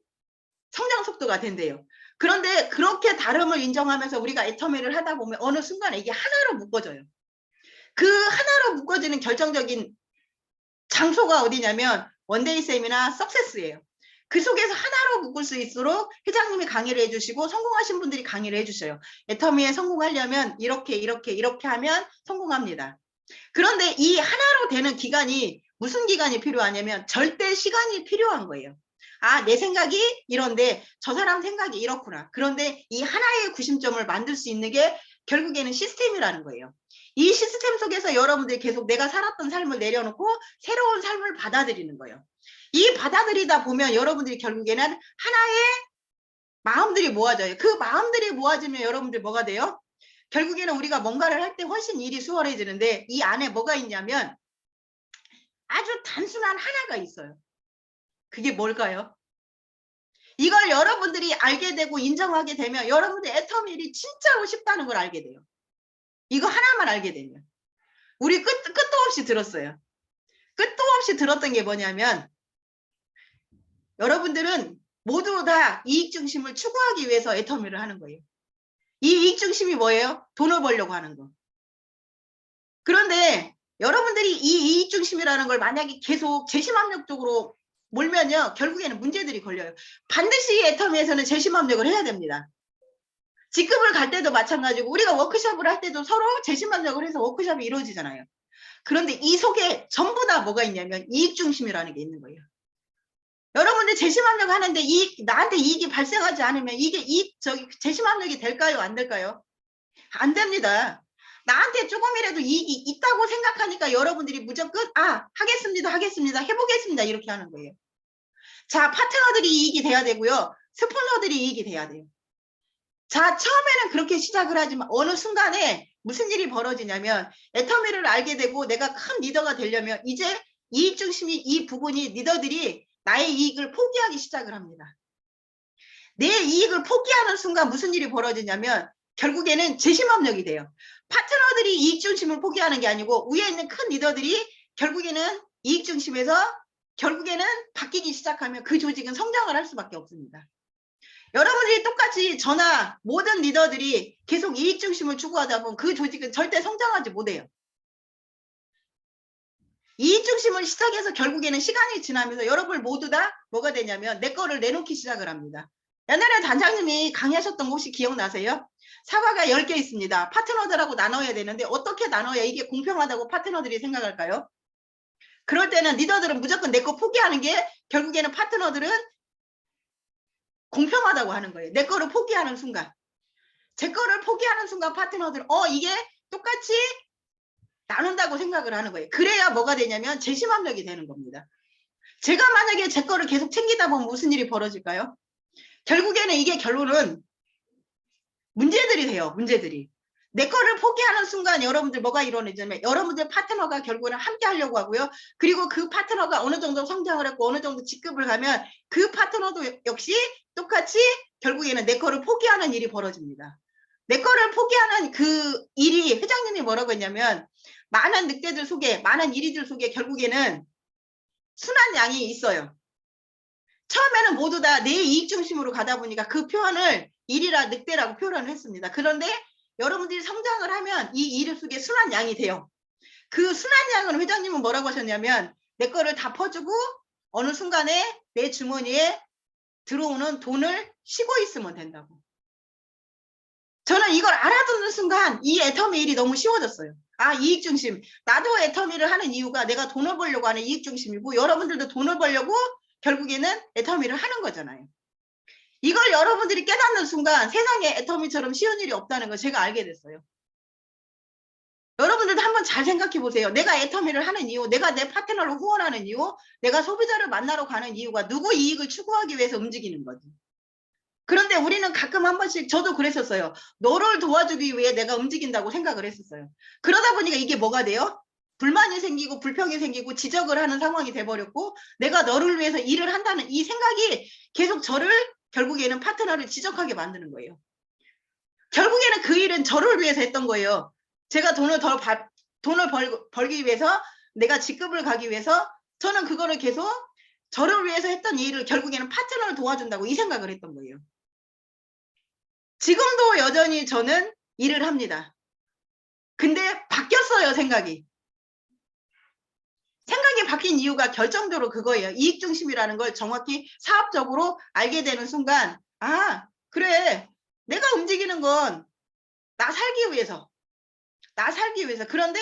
성장 속도가 된대요. 그런데 그렇게 다름을 인정하면서 우리가 애터미를 하다 보면 어느 순간에 이게 하나로 묶어져요. 그 하나로 묶어지는 결정적인 장소가 어디냐면 원데이쌤이나 석세스예요. 그 속에서 하나로 묶을 수 있도록 회장님이 강의를 해주시고 성공하신 분들이 강의를 해주셔요. 애터미에 성공하려면 이렇게 하면 성공합니다. 그런데 이 하나로 되는 기간이 무슨 기간이 필요하냐면 절대 시간이 필요한 거예요. 아, 내 생각이 이런데 저 사람 생각이 이렇구나. 그런데 이 하나의 구심점을 만들 수 있는 게 결국에는 시스템이라는 거예요. 이 시스템 속에서 여러분들이 계속 내가 살았던 삶을 내려놓고 새로운 삶을 받아들이는 거예요. 이 받아들이다 보면 여러분들이 결국에는 하나의 마음들이 모아져요. 그 마음들이 모아지면 여러분들 뭐가 돼요? 결국에는 우리가 뭔가를 할 때 훨씬 일이 수월해지는데 이 안에 뭐가 있냐면 아주 단순한 하나가 있어요. 그게 뭘까요? 이걸 여러분들이 알게 되고 인정하게 되면 여러분들 애터미일이 진짜로 쉽다는 걸 알게 돼요. 이거 하나만 알게 되면. 우리 끝도 없이 들었어요. 끝도 없이 들었던 게 뭐냐면 여러분들은 모두 다 이익 중심을 추구하기 위해서 애터미를 하는 거예요. 이 이익 중심이 뭐예요? 돈을 벌려고 하는 거. 그런데 여러분들이 이 이익 중심이라는 걸 만약에 계속 재심압력적으로 몰면요. 결국에는 문제들이 걸려요. 반드시 애터미에서는 재심압력을 해야 됩니다. 직급을 갈 때도 마찬가지고 우리가 워크숍을 할 때도 서로 재심압력을 해서 워크숍이 이루어지잖아요. 그런데 이 속에 전부 다 뭐가 있냐면 이익 중심이라는 게 있는 거예요. 여러분들 재심압력 하는데 나한테 이익이 발생하지 않으면 이게 재심압력이 될까요? 안 될까요? 안 됩니다. 나한테 조금이라도 이익이 있다고 생각하니까 여러분들이 무조건 하겠습니다. 해보겠습니다. 이렇게 하는 거예요. 자, 파트너들이 이익이 돼야 되고요. 스폰서들이 이익이 돼야 돼요. 자, 처음에는 그렇게 시작을 하지만 어느 순간에 무슨 일이 벌어지냐면 애터미를 알게 되고 내가 큰 리더가 되려면 이제 이익 중심이 이 부분이 리더들이 나의 이익을 포기하기 시작을 합니다. 내 이익을 포기하는 순간 무슨 일이 벌어지냐면 결국에는 재심압력이 돼요. 파트너들이 이익 중심을 포기하는 게 아니고 위에 있는 큰 리더들이 결국에는 이익 중심에서 결국에는 바뀌기 시작하면 그 조직은 성장을 할 수밖에 없습니다. 여러분들이 똑같이 저나 모든 리더들이 계속 이익 중심을 추구하다 보면 그 조직은 절대 성장하지 못해요. 이익 중심을 시작해서 결국에는 시간이 지나면서 여러분 모두 다 뭐가 되냐면 내 거를 내놓기 시작을 합니다. 옛날에 단장님이 강의하셨던 거 혹시 기억나세요? 사과가 10개 있습니다. 파트너들하고 나눠야 되는데 어떻게 나눠야 이게 공평하다고 파트너들이 생각할까요? 그럴 때는 리더들은 무조건 내 거 포기하는 게 결국에는 파트너들은 공평하다고 하는 거예요. 내 거를 포기하는 순간. 제 거를 포기하는 순간 파트너들은 이게 똑같이 나눈다고 생각을 하는 거예요. 그래야 뭐가 되냐면 재심압력이 되는 겁니다. 제가 만약에 제 거를 계속 챙기다 보면 무슨 일이 벌어질까요? 결국에는 이게 결론은 문제들이 돼요. 문제들이. 내 거를 포기하는 순간 여러분들 뭐가 일어나냐면 여러분들 파트너가 결국에는 함께 하려고 하고요. 그리고 그 파트너가 어느 정도 성장을 했고 어느 정도 직급을 가면 그 파트너도 역시 똑같이 결국에는 내 거를 포기하는 일이 벌어집니다. 내 거를 포기하는 그 일이 회장님이 뭐라고 했냐면 많은 늑대들 속에 많은 이리들 속에 결국에는 순한 양이 있어요. 처음에는 모두 다 내 이익 중심으로 가다 보니까 그 표현을 일이라 늑대라고 표현을 했습니다. 그런데 여러분들이 성장을 하면 이 일 속에 순한 양이 돼요. 그 순한 양은 회장님은 뭐라고 하셨냐면 내 거를 다 퍼주고 어느 순간에 내 주머니에 들어오는 돈을 쉬고 있으면 된다고. 저는 이걸 알아듣는 순간 이 애터미 일이 너무 쉬워졌어요. 이익 중심. 나도 애터미를 하는 이유가 내가 돈을 벌려고 하는 이익 중심이고 여러분들도 돈을 벌려고 결국에는 애터미를 하는 거잖아요. 이걸 여러분들이 깨닫는 순간 세상에 애터미처럼 쉬운 일이 없다는 걸 제가 알게 됐어요. 여러분들도 한번 잘 생각해 보세요. 내가 애터미를 하는 이유, 내가 내 파트너를 후원하는 이유, 내가 소비자를 만나러 가는 이유가 누구 이익을 추구하기 위해서 움직이는 거지. 그런데 우리는 가끔 한 번씩 저도 그랬었어요. 너를 도와주기 위해 내가 움직인다고 생각을 했었어요. 그러다 보니까 이게 뭐가 돼요? 불만이 생기고 불평이 생기고 지적을 하는 상황이 돼버렸고 내가 너를 위해서 일을 한다는 이 생각이 계속 저를 결국에는 파트너를 지적하게 만드는 거예요. 결국에는 그 일은 저를 위해서 했던 거예요. 제가 돈을 벌기 위해서 내가 직급을 가기 위해서 저는 그거를 계속 저를 위해서 했던 일을 결국에는 파트너를 도와준다고 이 생각을 했던 거예요. 지금도 여전히 저는 일을 합니다. 근데 바뀌었어요, 생각이. 생각이 바뀐 이유가 결정적으로 그거예요. 이익 중심이라는 걸 정확히 사업적으로 알게 되는 순간, 아, 그래. 내가 움직이는 건 나 살기 위해서. 나 살기 위해서. 그런데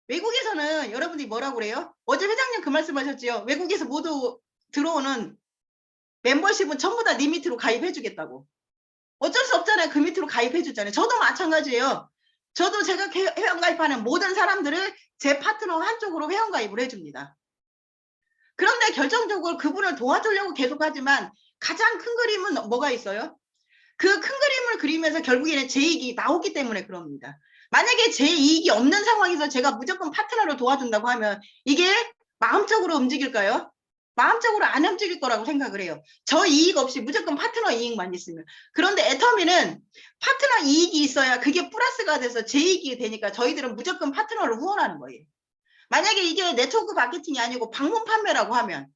외국에서는 여러분들이 뭐라고 그래요? 어제 회장님 그 말씀하셨지요. 외국에서 모두 들어오는 멤버십은 전부 다 네 밑으로 가입해 주겠다고. 어쩔 수 없잖아요. 그 밑으로 가입해 줬잖아요. 저도 마찬가지예요. 저도 제가 회원가입하는 모든 사람들을 제 파트너 한쪽으로 회원가입을 해줍니다. 그런데 결정적으로 그분을 도와주려고 계속하지만 가장 큰 그림은 뭐가 있어요? 그 큰 그림을 그리면서 결국에는 제 이익이 나오기 때문에 그럽니다. 만약에 제 이익이 없는 상황에서 제가 무조건 파트너를 도와준다고 하면 이게 마음적으로 움직일까요? 마음적으로 안 움직일 거라고 생각을 해요. 저 이익 없이 무조건 파트너 이익만 있으면. 그런데 애터미는 파트너 이익이 있어야 그게 플러스가 돼서 제 이익이 되니까 저희들은 무조건 파트너를 후원하는 거예요. 만약에 이게 네트워크 마케팅이 아니고 방문 판매라고 하면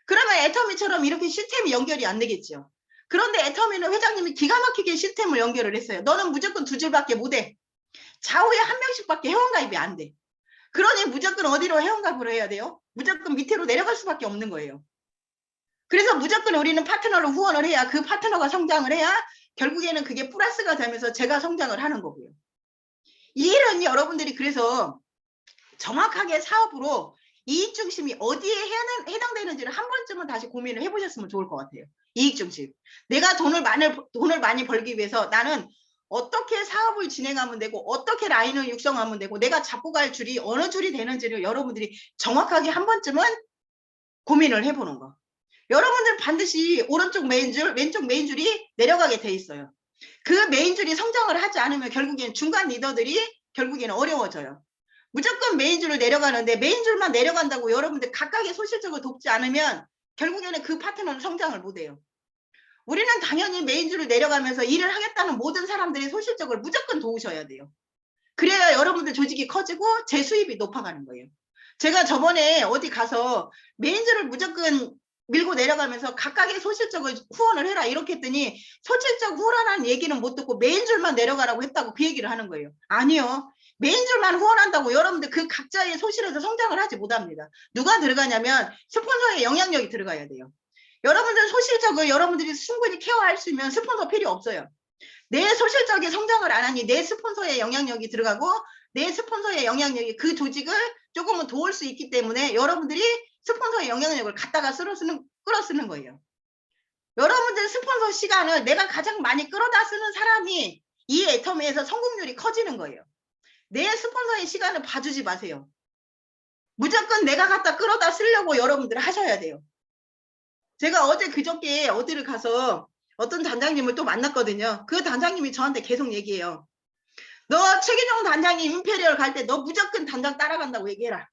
그러면 애터미처럼 이렇게 시스템이 연결이 안 되겠죠. 그런데 애터미는 회장님이 기가 막히게 시스템을 연결을 했어요. 너는 무조건 2줄밖에 못해. 좌우에 1명씩밖에 회원가입이 안 돼. 그러니 무조건 어디로 회원가입을 해야 돼요? 무조건 밑으로 내려갈 수밖에 없는 거예요. 그래서 무조건 우리는 파트너를 후원을 해야 그 파트너가 성장을 해야 결국에는 그게 플러스가 되면서 제가 성장을 하는 거고요. 이 일은 여러분들이 그래서 정확하게 사업으로 이익 중심이 어디에 해당되는지를 한 번쯤은 다시 고민을 해보셨으면 좋을 것 같아요. 이익 중심. 내가 돈을 많이 벌기 위해서 나는 어떻게 사업을 진행하면 되고 어떻게 라인을 육성하면 되고 내가 잡고 갈 줄이 어느 줄이 되는지를 여러분들이 정확하게 한 번쯤은 고민을 해보는 거. 여러분들 반드시 오른쪽 메인줄, 왼쪽 메인줄이 내려가게 돼 있어요. 그 메인줄이 성장을 하지 않으면 결국엔 중간 리더들이 결국에는 어려워져요. 무조건 메인줄을 내려가는데 메인줄만 내려간다고 여러분들 각각의 소실적을 돕지 않으면 결국에는 그 파트너는 성장을 못해요. 우리는 당연히 메인줄을 내려가면서 일을 하겠다는 모든 사람들의 소실적을 무조건 도우셔야 돼요. 그래야 여러분들 조직이 커지고 제 수입이 높아가는 거예요. 제가 저번에 어디 가서 메인줄을 무조건 밀고 내려가면서 각각의 소실적을 후원을 해라 이렇게 했더니 소실적 후원하는 얘기는 못 듣고 메인줄만 내려가라고 했다고 그 얘기를 하는 거예요. 아니요. 메인줄만 후원한다고 여러분들 그 각자의 소실에서 성장을 하지 못합니다. 누가 들어가냐면 스폰서의 영향력이 들어가야 돼요. 여러분들 소실적을 여러분들이 충분히 케어할 수 있으면 스폰서 필요 없어요. 내 소실적인 성장을 안 하니 내 스폰서의 영향력이 들어가고 내 스폰서의 영향력이 그 조직을 조금은 도울 수 있기 때문에 여러분들이 스폰서의 영향력을 갖다가 끌어 쓰는 거예요. 여러분들 스폰서 시간을 내가 가장 많이 끌어다 쓰는 사람이 이 애터미에서 성공률이 커지는 거예요. 내 스폰서의 시간을 봐주지 마세요. 무조건 내가 갖다 끌어다 쓰려고 여러분들 하셔야 돼요. 제가 어제 그저께 어디를 가서 어떤 단장님을 또 만났거든요. 그 단장님이 저한테 계속 얘기해요. 너 최기종 단장님 임페리얼 갈 때 너 무조건 단장 따라간다고 얘기해라.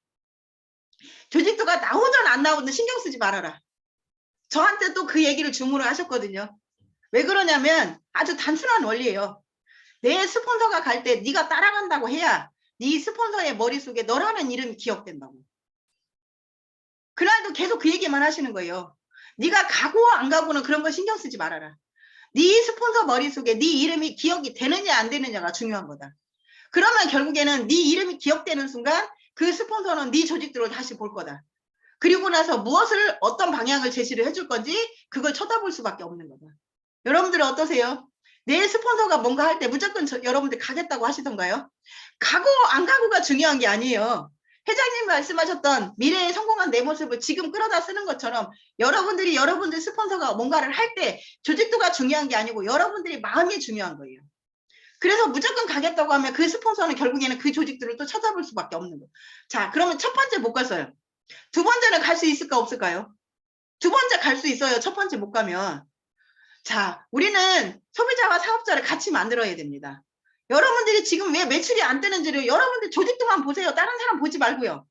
조직도가 나오든 안 나오든 신경 쓰지 말아라. 저한테 또 그 얘기를 주문을 하셨거든요. 왜 그러냐면 아주 단순한 원리예요. 내 스폰서가 갈 때 네가 따라간다고 해야 네 스폰서의 머릿속에 너라는 이름이 기억된다고. 그날도 계속 그 얘기만 하시는 거예요. 네가 가고 안 가고는 그런 거 신경 쓰지 말아라. 네 스폰서 머릿속에 네 이름이 기억이 되느냐 안 되느냐가 중요한 거다. 그러면 결국에는 네 이름이 기억되는 순간 그 스폰서는 네 조직들을 다시 볼 거다. 그리고 나서 무엇을 어떤 방향을 제시를 해줄 건지 그걸 쳐다볼 수밖에 없는 거다. 여러분들은 어떠세요? 내 스폰서가 뭔가 할 때 무조건 여러분들 가겠다고 하시던가요? 가고 안 가고가 중요한 게 아니에요. 회장님 말씀하셨던 미래에 성공한 내 모습을 지금 끌어다 쓰는 것처럼 여러분들이 여러분들 스폰서가 뭔가를 할 때 조직도가 중요한 게 아니고 여러분들이 마음이 중요한 거예요. 그래서 무조건 가겠다고 하면 그 스폰서는 결국에는 그 조직들을 또 찾아볼 수밖에 없는 거예요. 자, 그러면 첫 번째 못 갔어요. 두 번째는 갈 수 있을까 없을까요? 두 번째 갈 수 있어요. 첫 번째 못 가면. 자, 우리는 소비자와 사업자를 같이 만들어야 됩니다. 여러분들이 지금 왜 매출이 안 뜨는지를 여러분들 조직도만 보세요. 다른 사람 보지 말고요.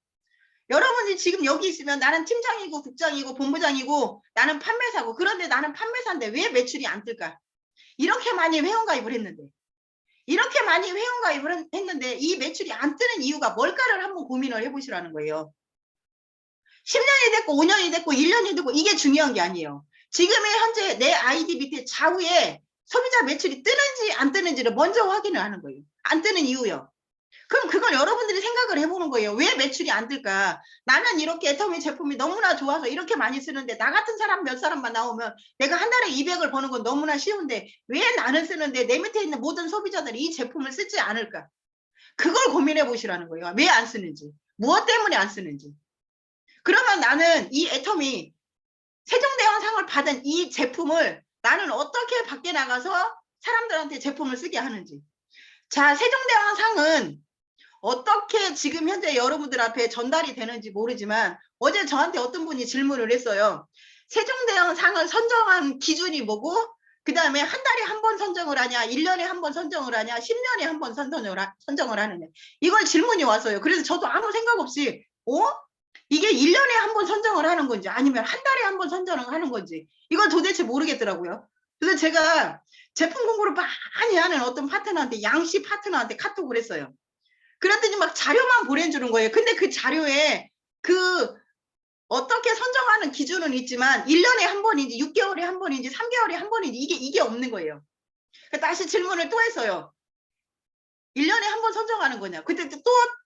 여러분이 지금 여기 있으면 나는 팀장이고 국장이고 본부장이고 나는 판매사고 그런데 나는 판매사인데 왜 매출이 안 뜰까? 이렇게 많이 회원가입을 했는데 이렇게 많이 회원가입을 했는데 이 매출이 안 뜨는 이유가 뭘까를 한번 고민을 해보시라는 거예요. 10년이 됐고 5년이 됐고 1년이 됐고 이게 중요한 게 아니에요. 지금의 현재 내 아이디 밑에 좌우에 소비자 매출이 뜨는지 안 뜨는지를 먼저 확인을 하는 거예요. 안 뜨는 이유요. 그럼 그걸 여러분들이 생각을 해보는 거예요. 왜 매출이 안 들까? 나는 이렇게 애터미 제품이 너무나 좋아서 이렇게 많이 쓰는데 나 같은 사람 몇 사람만 나오면 내가 한 달에 200을 버는 건 너무나 쉬운데 왜 나는 쓰는데 내 밑에 있는 모든 소비자들이 이 제품을 쓰지 않을까? 그걸 고민해 보시라는 거예요. 왜 안 쓰는지. 무엇 때문에 안 쓰는지. 그러면 나는 이 애터미 세종대왕상을 받은 이 제품을 나는 어떻게 밖에 나가서 사람들한테 제품을 쓰게 하는지. 자, 세종대왕상은 어떻게 지금 현재 여러분들 앞에 전달이 되는지 모르지만 어제 저한테 어떤 분이 질문을 했어요. 세종대왕상을 선정한 기준이 뭐고 그 다음에 한 달에 한 번 선정을 하냐 1년에 한 번 선정을 하냐 10년에 한 번 선정을 하느냐 이걸 질문이 왔어요. 그래서 저도 아무 생각 없이 이게 1년에 한 번 선정을 하는 건지 아니면 한 달에 한 번 선정을 하는 건지 이걸 도대체 모르겠더라고요. 그래서 제가 제품 공부를 많이 하는 어떤 파트너한테 양씨 파트너한테 카톡을 했어요. 그랬더니 막 자료만 보내주는 거예요. 근데 그 자료에 그 어떻게 선정하는 기준은 있지만 1년에 한 번인지 6개월에 한 번인지 3개월에 한 번인지 이게 없는 거예요. 다시 질문을 또 했어요. 1년에 한 번 선정하는 거냐. 그때 또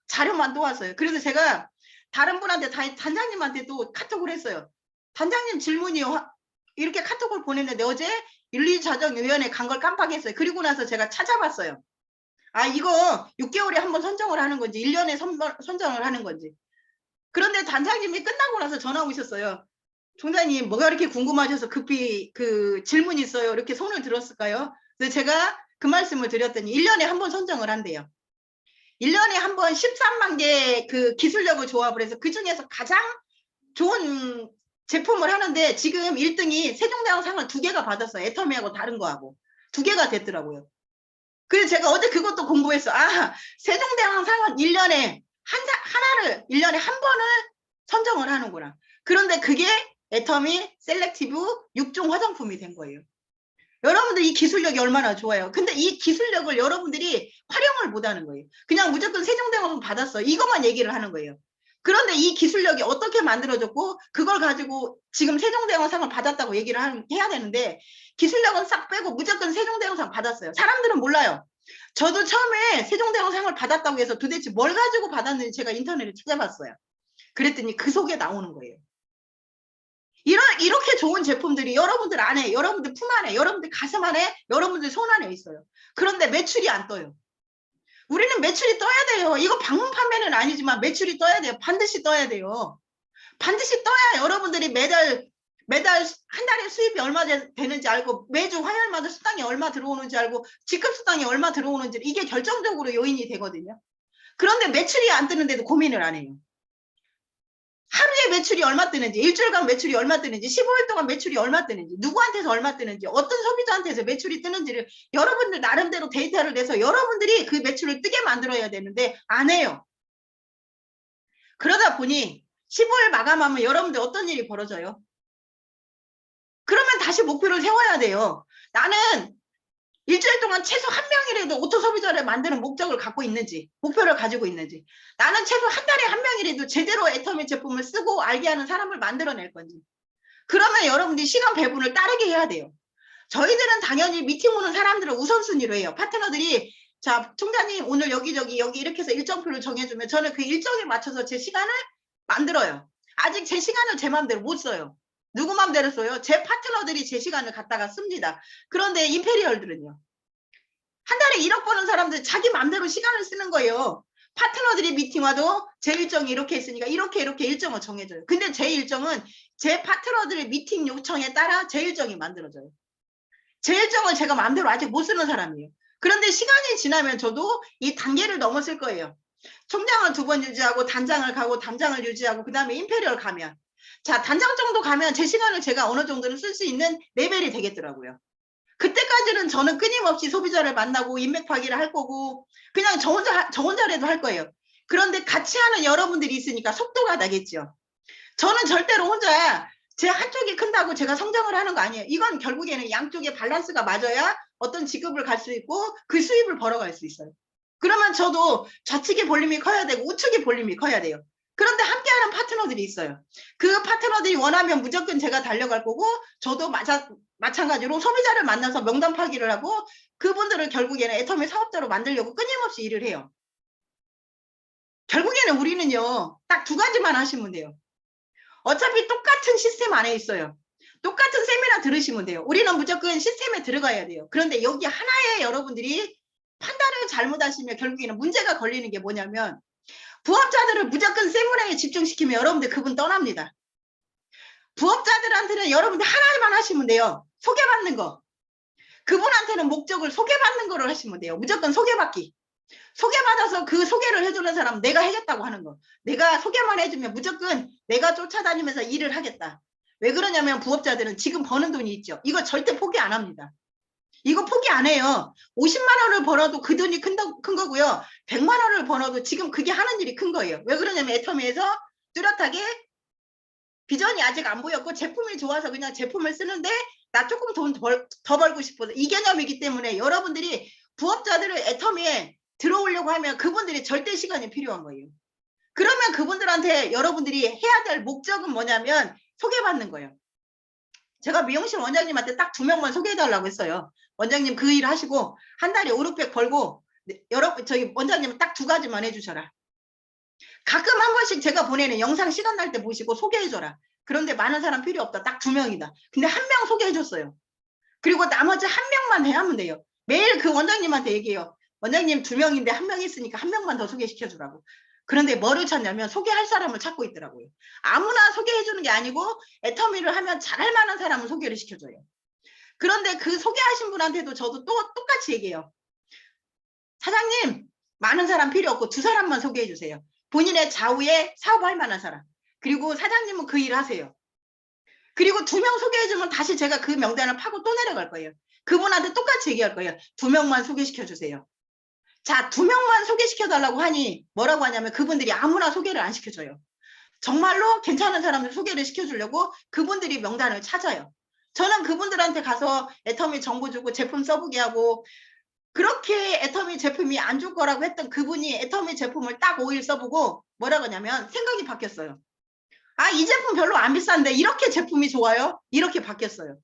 자료만 또 왔어요. 그래서 제가 다른 분한테 단장님한테 또 카톡을 했어요. 단장님 질문이요. 이렇게 카톡을 보냈는데 어제 윤리자정위원회 간 걸 깜빡했어요. 그리고 나서 제가 찾아봤어요. 아 이거 6개월에 한 번 선정을 하는 건지 1년에 선정을 하는 건지. 그런데 단장님이 끝나고 나서 전화 오셨어요. 총장님 뭐가 이렇게 궁금하셔서 급히 그 질문이 있어요. 이렇게 손을 들었을까요? 그래서 제가 그 말씀을 드렸더니 1년에 한 번 선정을 한대요. 1년에 한 번 13만 개 그 기술력을 조합을 해서 그중에서 가장 좋은 제품을 하는데 지금 1등이 세종대왕상을 2개가 받았어요. 애터미하고 다른 거하고 2개가 됐더라고요. 그래서 제가 어제 그것도 공부했어. 아, 세종대왕상은 1년에 하나를 1년에 한 번을 선정을 하는구나. 그런데 그게 애터미 셀렉티브 6종 화장품이 된 거예요. 여러분들 이 기술력이 얼마나 좋아요. 근데 이 기술력을 여러분들이 활용을 못하는 거예요. 그냥 무조건 세종대왕상 받았어. 이것만 얘기를 하는 거예요. 그런데 이 기술력이 어떻게 만들어졌고 그걸 가지고 지금 세종대왕상을 받았다고 얘기를 해야 되는데 기술력은 싹 빼고 무조건 세종대왕상 받았어요. 사람들은 몰라요. 저도 처음에 세종대왕상을 받았다고 해서 도대체 뭘 가지고 받았는지 제가 인터넷에 찾아봤어요. 그랬더니 그 속에 나오는 거예요. 이렇게 좋은 제품들이 여러분들 안에, 여러분들 품 안에, 여러분들 가슴 안에, 여러분들 손 안에 있어요. 그런데 매출이 안 떠요. 우리는 매출이 떠야 돼요. 이거 방문 판매는 아니지만 매출이 떠야 돼요. 반드시 떠야 돼요. 반드시 떠야 여러분들이 매달 한 달에 수입이 얼마 되는지 알고 매주 화요일마다 수당이 얼마 들어오는지 알고 직급 수당이 얼마 들어오는지 이게 결정적으로 요인이 되거든요. 그런데 매출이 안 뜨는데도 고민을 안 해요. 하루에 매출이 얼마 뜨는지, 일주일간 매출이 얼마 뜨는지, 15일 동안 매출이 얼마 뜨는지, 누구한테서 얼마 뜨는지, 어떤 소비자한테서 매출이 뜨는지를 여러분들 나름대로 데이터를 내서 여러분들이 그 매출을 뜨게 만들어야 되는데 안 해요. 그러다 보니 15일 마감하면 여러분들 어떤 일이 벌어져요? 그러면 다시 목표를 세워야 돼요. 나는 일주일 동안 최소 한 명이라도 오토 소비자를 만드는 목적을 갖고 있는지, 목표를 가지고 있는지, 나는 최소 한 달에 한 명이라도 제대로 애터미 제품을 쓰고 알게 하는 사람을 만들어낼 건지. 그러면 여러분들이 시간 배분을 따르게 해야 돼요. 저희들은 당연히 미팅 오는 사람들을 우선순위로 해요. 파트너들이 자 총장님 오늘 여기저기 여기 이렇게 해서 일정표를 정해주면 저는 그 일정에 맞춰서 제 시간을 만들어요. 아직 제 시간을 제 마음대로 못 써요. 누구 마음대로 써요? 제 파트너들이 제 시간을 갖다가 씁니다. 그런데 임페리얼들은요. 한 달에 1억 버는 사람들 자기 마음대로 시간을 쓰는 거예요. 파트너들이 미팅 와도 제 일정이 이렇게 있으니까 이렇게 일정을 정해줘요. 근데 제 일정은 제 파트너들의 미팅 요청에 따라 제 일정이 만들어져요. 제 일정을 제가 마음대로 아직 못 쓰는 사람이에요. 그런데 시간이 지나면 저도 이 단계를 넘었을 거예요. 총장을 2번 유지하고 단장을 가고 단장을 유지하고 그 다음에 임페리얼 가면 자 단장 정도 가면 제 시간을 제가 어느 정도는 쓸 수 있는 레벨이 되겠더라고요. 그때까지는 저는 끊임없이 소비자를 만나고 인맥 파기를 할 거고 그냥 저 혼자라도 할 거예요. 그런데 같이 하는 여러분들이 있으니까 속도가 나겠죠. 저는 절대로 혼자 제 한쪽이 큰다고 제가 성장을 하는 거 아니에요. 이건 결국에는 양쪽의 밸런스가 맞아야 어떤 직급을 갈 수 있고 그 수입을 벌어갈 수 있어요. 그러면 저도 좌측의 볼륨이 커야 되고 우측의 볼륨이 커야 돼요. 그런데 함께하는 파트너들이 있어요. 그 파트너들이 원하면 무조건 제가 달려갈 거고 저도 마찬가지로 소비자를 만나서 명단 파기를 하고 그분들을 결국에는 애터미 사업자로 만들려고 끊임없이 일을 해요. 결국에는 우리는요, 딱 두 가지만 하시면 돼요. 어차피 똑같은 시스템 안에 있어요. 똑같은 세미나 들으시면 돼요. 우리는 무조건 시스템에 들어가야 돼요. 그런데 여기 하나에 여러분들이 판단을 잘못하시면 결국에는 문제가 걸리는 게 뭐냐면, 부업자들을 무조건 세미나에 집중시키면 여러분들 그분 떠납니다. 부업자들한테는 여러분들 하나만 하시면 돼요. 소개받는 거. 그분한테는 목적을 소개받는 거를 하시면 돼요. 무조건 소개받기. 소개받아서 그 소개를 해주는 사람 내가 해줬다고 하는 거. 내가 소개만 해주면 무조건 내가 쫓아다니면서 일을 하겠다. 왜 그러냐면 부업자들은 지금 버는 돈이 있죠. 이거 절대 포기 안 합니다. 이거 포기 안 해요. 50만 원을 벌어도 그 돈이 큰 거고요. 100만 원을 벌어도 지금 그게 하는 일이 큰 거예요. 왜 그러냐면 애터미에서 뚜렷하게 비전이 아직 안 보였고 제품이 좋아서 그냥 제품을 쓰는데 나 조금 돈 더 벌고 싶어서 이 개념이기 때문에 여러분들이 부업자들을 애터미에 들어오려고 하면 그분들이 절대 시간이 필요한 거예요. 그러면 그분들한테 여러분들이 해야 될 목적은 뭐냐면 소개받는 거예요. 제가 미용실 원장님한테 딱 2명만 소개해달라고 했어요. 원장님 그 일 하시고 한 달에 5, 600 벌고 여러분 저희 원장님은 딱 2가지만 해주셔라. 가끔 한 번씩 제가 보내는 영상 시간 날 때 보시고 소개해줘라. 그런데 많은 사람 필요 없다. 딱 2명이다. 근데 1명 소개해줬어요. 그리고 나머지 1명만 하면 돼요. 매일 그 원장님한테 얘기해요. 원장님 2명인데 1명 있으니까 1명만 더 소개시켜주라고. 그런데 뭐를 찾냐면 소개할 사람을 찾고 있더라고요. 아무나 소개해주는 게 아니고 애터미를 하면 잘할 만한 사람을 소개를 시켜줘요. 그런데 그 소개하신 분한테도 저도 또 똑같이 얘기해요. 사장님 많은 사람 필요 없고 2사람만 소개해주세요. 본인의 좌우에 사업할 만한 사람. 그리고 사장님은 그 일 하세요. 그리고 2명 소개해주면 다시 제가 그 명단을 파고 또 내려갈 거예요. 그분한테 똑같이 얘기할 거예요. 2명만 소개시켜주세요. 자, 2명만 소개시켜달라고 하니 뭐라고 하냐면 그분들이 아무나 소개를 안 시켜줘요. 정말로 괜찮은 사람들 소개를 시켜주려고 그분들이 명단을 찾아요. 저는 그분들한테 가서 애터미 정보 주고 제품 써보게 하고 그렇게 애터미 제품이 안 좋을 거라고 했던 그분이 애터미 제품을 딱 5일 써보고 뭐라고 하냐면 생각이 바뀌었어요. 아, 이 제품 별로 안 비싼데 이렇게 제품이 좋아요? 이렇게 바뀌었어요.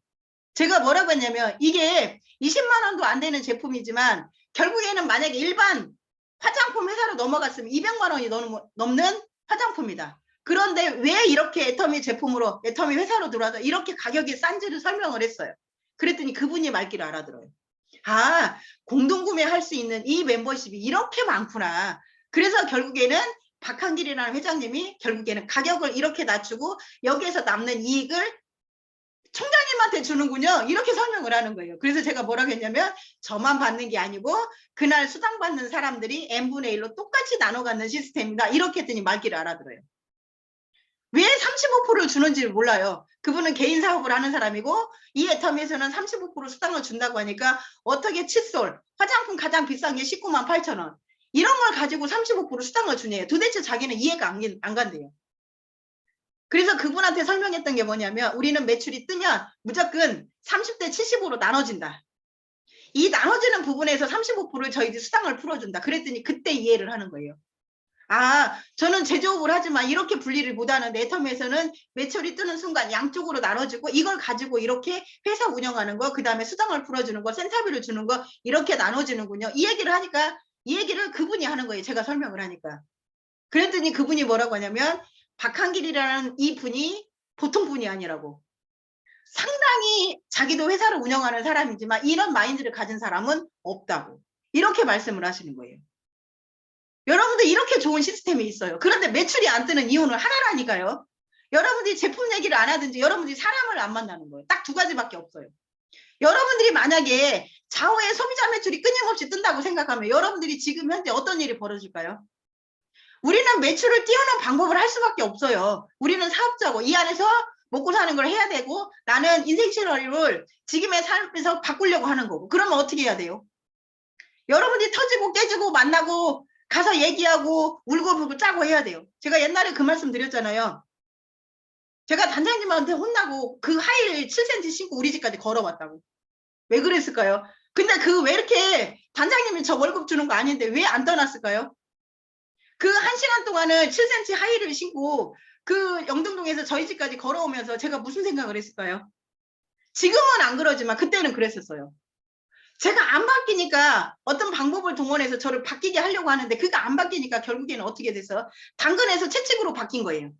제가 뭐라고 했냐면 이게 20만 원도 안 되는 제품이지만 결국에는 만약에 일반 화장품 회사로 넘어갔으면 200만 원이 넘는 화장품이다. 그런데 왜 이렇게 애터미 제품으로 애터미 회사로 들어와서 이렇게 가격이 싼지를 설명을 했어요. 그랬더니 그분이 말귀를 알아들어요. 아, 공동구매할 수 있는 이 멤버십이 이렇게 많구나. 그래서 결국에는 박한길이라는 회장님이 결국에는 가격을 이렇게 낮추고 여기에서 남는 이익을 총장님한테 주는군요. 이렇게 설명을 하는 거예요. 그래서 제가 뭐라고 했냐면 저만 받는 게 아니고 그날 수당 받는 사람들이 n분의 1로 똑같이 나눠 갖는 시스템이다. 이렇게 했더니 말귀를 알아들어요. 왜 35%를 주는지 몰라요. 그분은 개인 사업을 하는 사람이고 이 애터미에서는 35% 수당을 준다고 하니까 어떻게 칫솔, 화장품 가장 비싼 게 19만 8천 원. 이런 걸 가지고 35% 수당을 주네요. 도대체 자기는 이해가 안 간대요. 그래서 그분한테 설명했던 게 뭐냐면 우리는 매출이 뜨면 무조건 30대 70으로 나눠진다. 이 나눠지는 부분에서 35%를 저희들이 수당을 풀어준다. 그랬더니 그때 이해를 하는 거예요. 아, 저는 제조업을 하지만 이렇게 분리를 못하는데 애터미에서는 매출이 뜨는 순간 양쪽으로 나눠지고 이걸 가지고 이렇게 회사 운영하는 거, 그 다음에 수당을 풀어주는 거, 센터비를 주는 거 이렇게 나눠지는군요. 이 얘기를 하니까 이 얘기를 그분이 하는 거예요. 제가 설명을 하니까. 그랬더니 그분이 뭐라고 하냐면 박한길이라는 이 분이 보통 분이 아니라고. 상당히 자기도 회사를 운영하는 사람이지만 이런 마인드를 가진 사람은 없다고. 이렇게 말씀을 하시는 거예요. 여러분들 이렇게 좋은 시스템이 있어요. 그런데 매출이 안 뜨는 이유는 하나라니까요. 여러분들이 제품 얘기를 안 하든지 여러분들이 사람을 안 만나는 거예요. 딱 2가지밖에 없어요. 여러분들이 만약에 좌우의 소비자 매출이 끊임없이 뜬다고 생각하면 여러분들이 지금 현재 어떤 일이 벌어질까요? 우리는 매출을 띄우는 방법을 할 수밖에 없어요. 우리는 사업자고 이 안에서 먹고 사는 걸 해야 되고 나는 인생 시나리오를 지금의 삶에서 바꾸려고 하는 거고 그러면 어떻게 해야 돼요? 여러분들이 터지고 깨지고 만나고 가서 얘기하고 울고불고 짜고 해야 돼요. 제가 옛날에 그 말씀 드렸잖아요. 제가 단장님한테 혼나고 그 하이힐 7cm 신고 우리 집까지 걸어왔다고. 왜 그랬을까요? 근데 그 왜 이렇게 단장님이 저 월급 주는 거 아닌데 왜 안 떠났을까요? 그 1시간 동안은 7cm 하이힐을 신고 그 영등동에서 저희 집까지 걸어오면서 제가 무슨 생각을 했을까요? 지금은 안 그러지만 그때는 그랬었어요. 제가 안 바뀌니까 어떤 방법을 동원해서 저를 바뀌게 하려고 하는데 그게 안 바뀌니까 결국에는 어떻게 됐어? 당근에서 채찍으로 바뀐 거예요.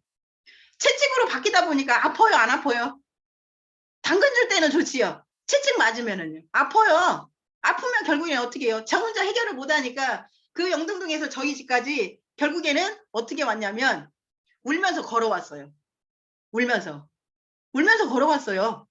채찍으로 바뀌다 보니까 아파요, 안 아파요? 당근 줄 때는 좋지요. 채찍 맞으면은요. 아파요. 아프면 결국에는 어떻게 해요? 저 혼자 해결을 못하니까 그 영등동에서 저희 집까지 결국에는 어떻게 왔냐면 울면서 걸어왔어요. 울면서. 울면서 걸어왔어요.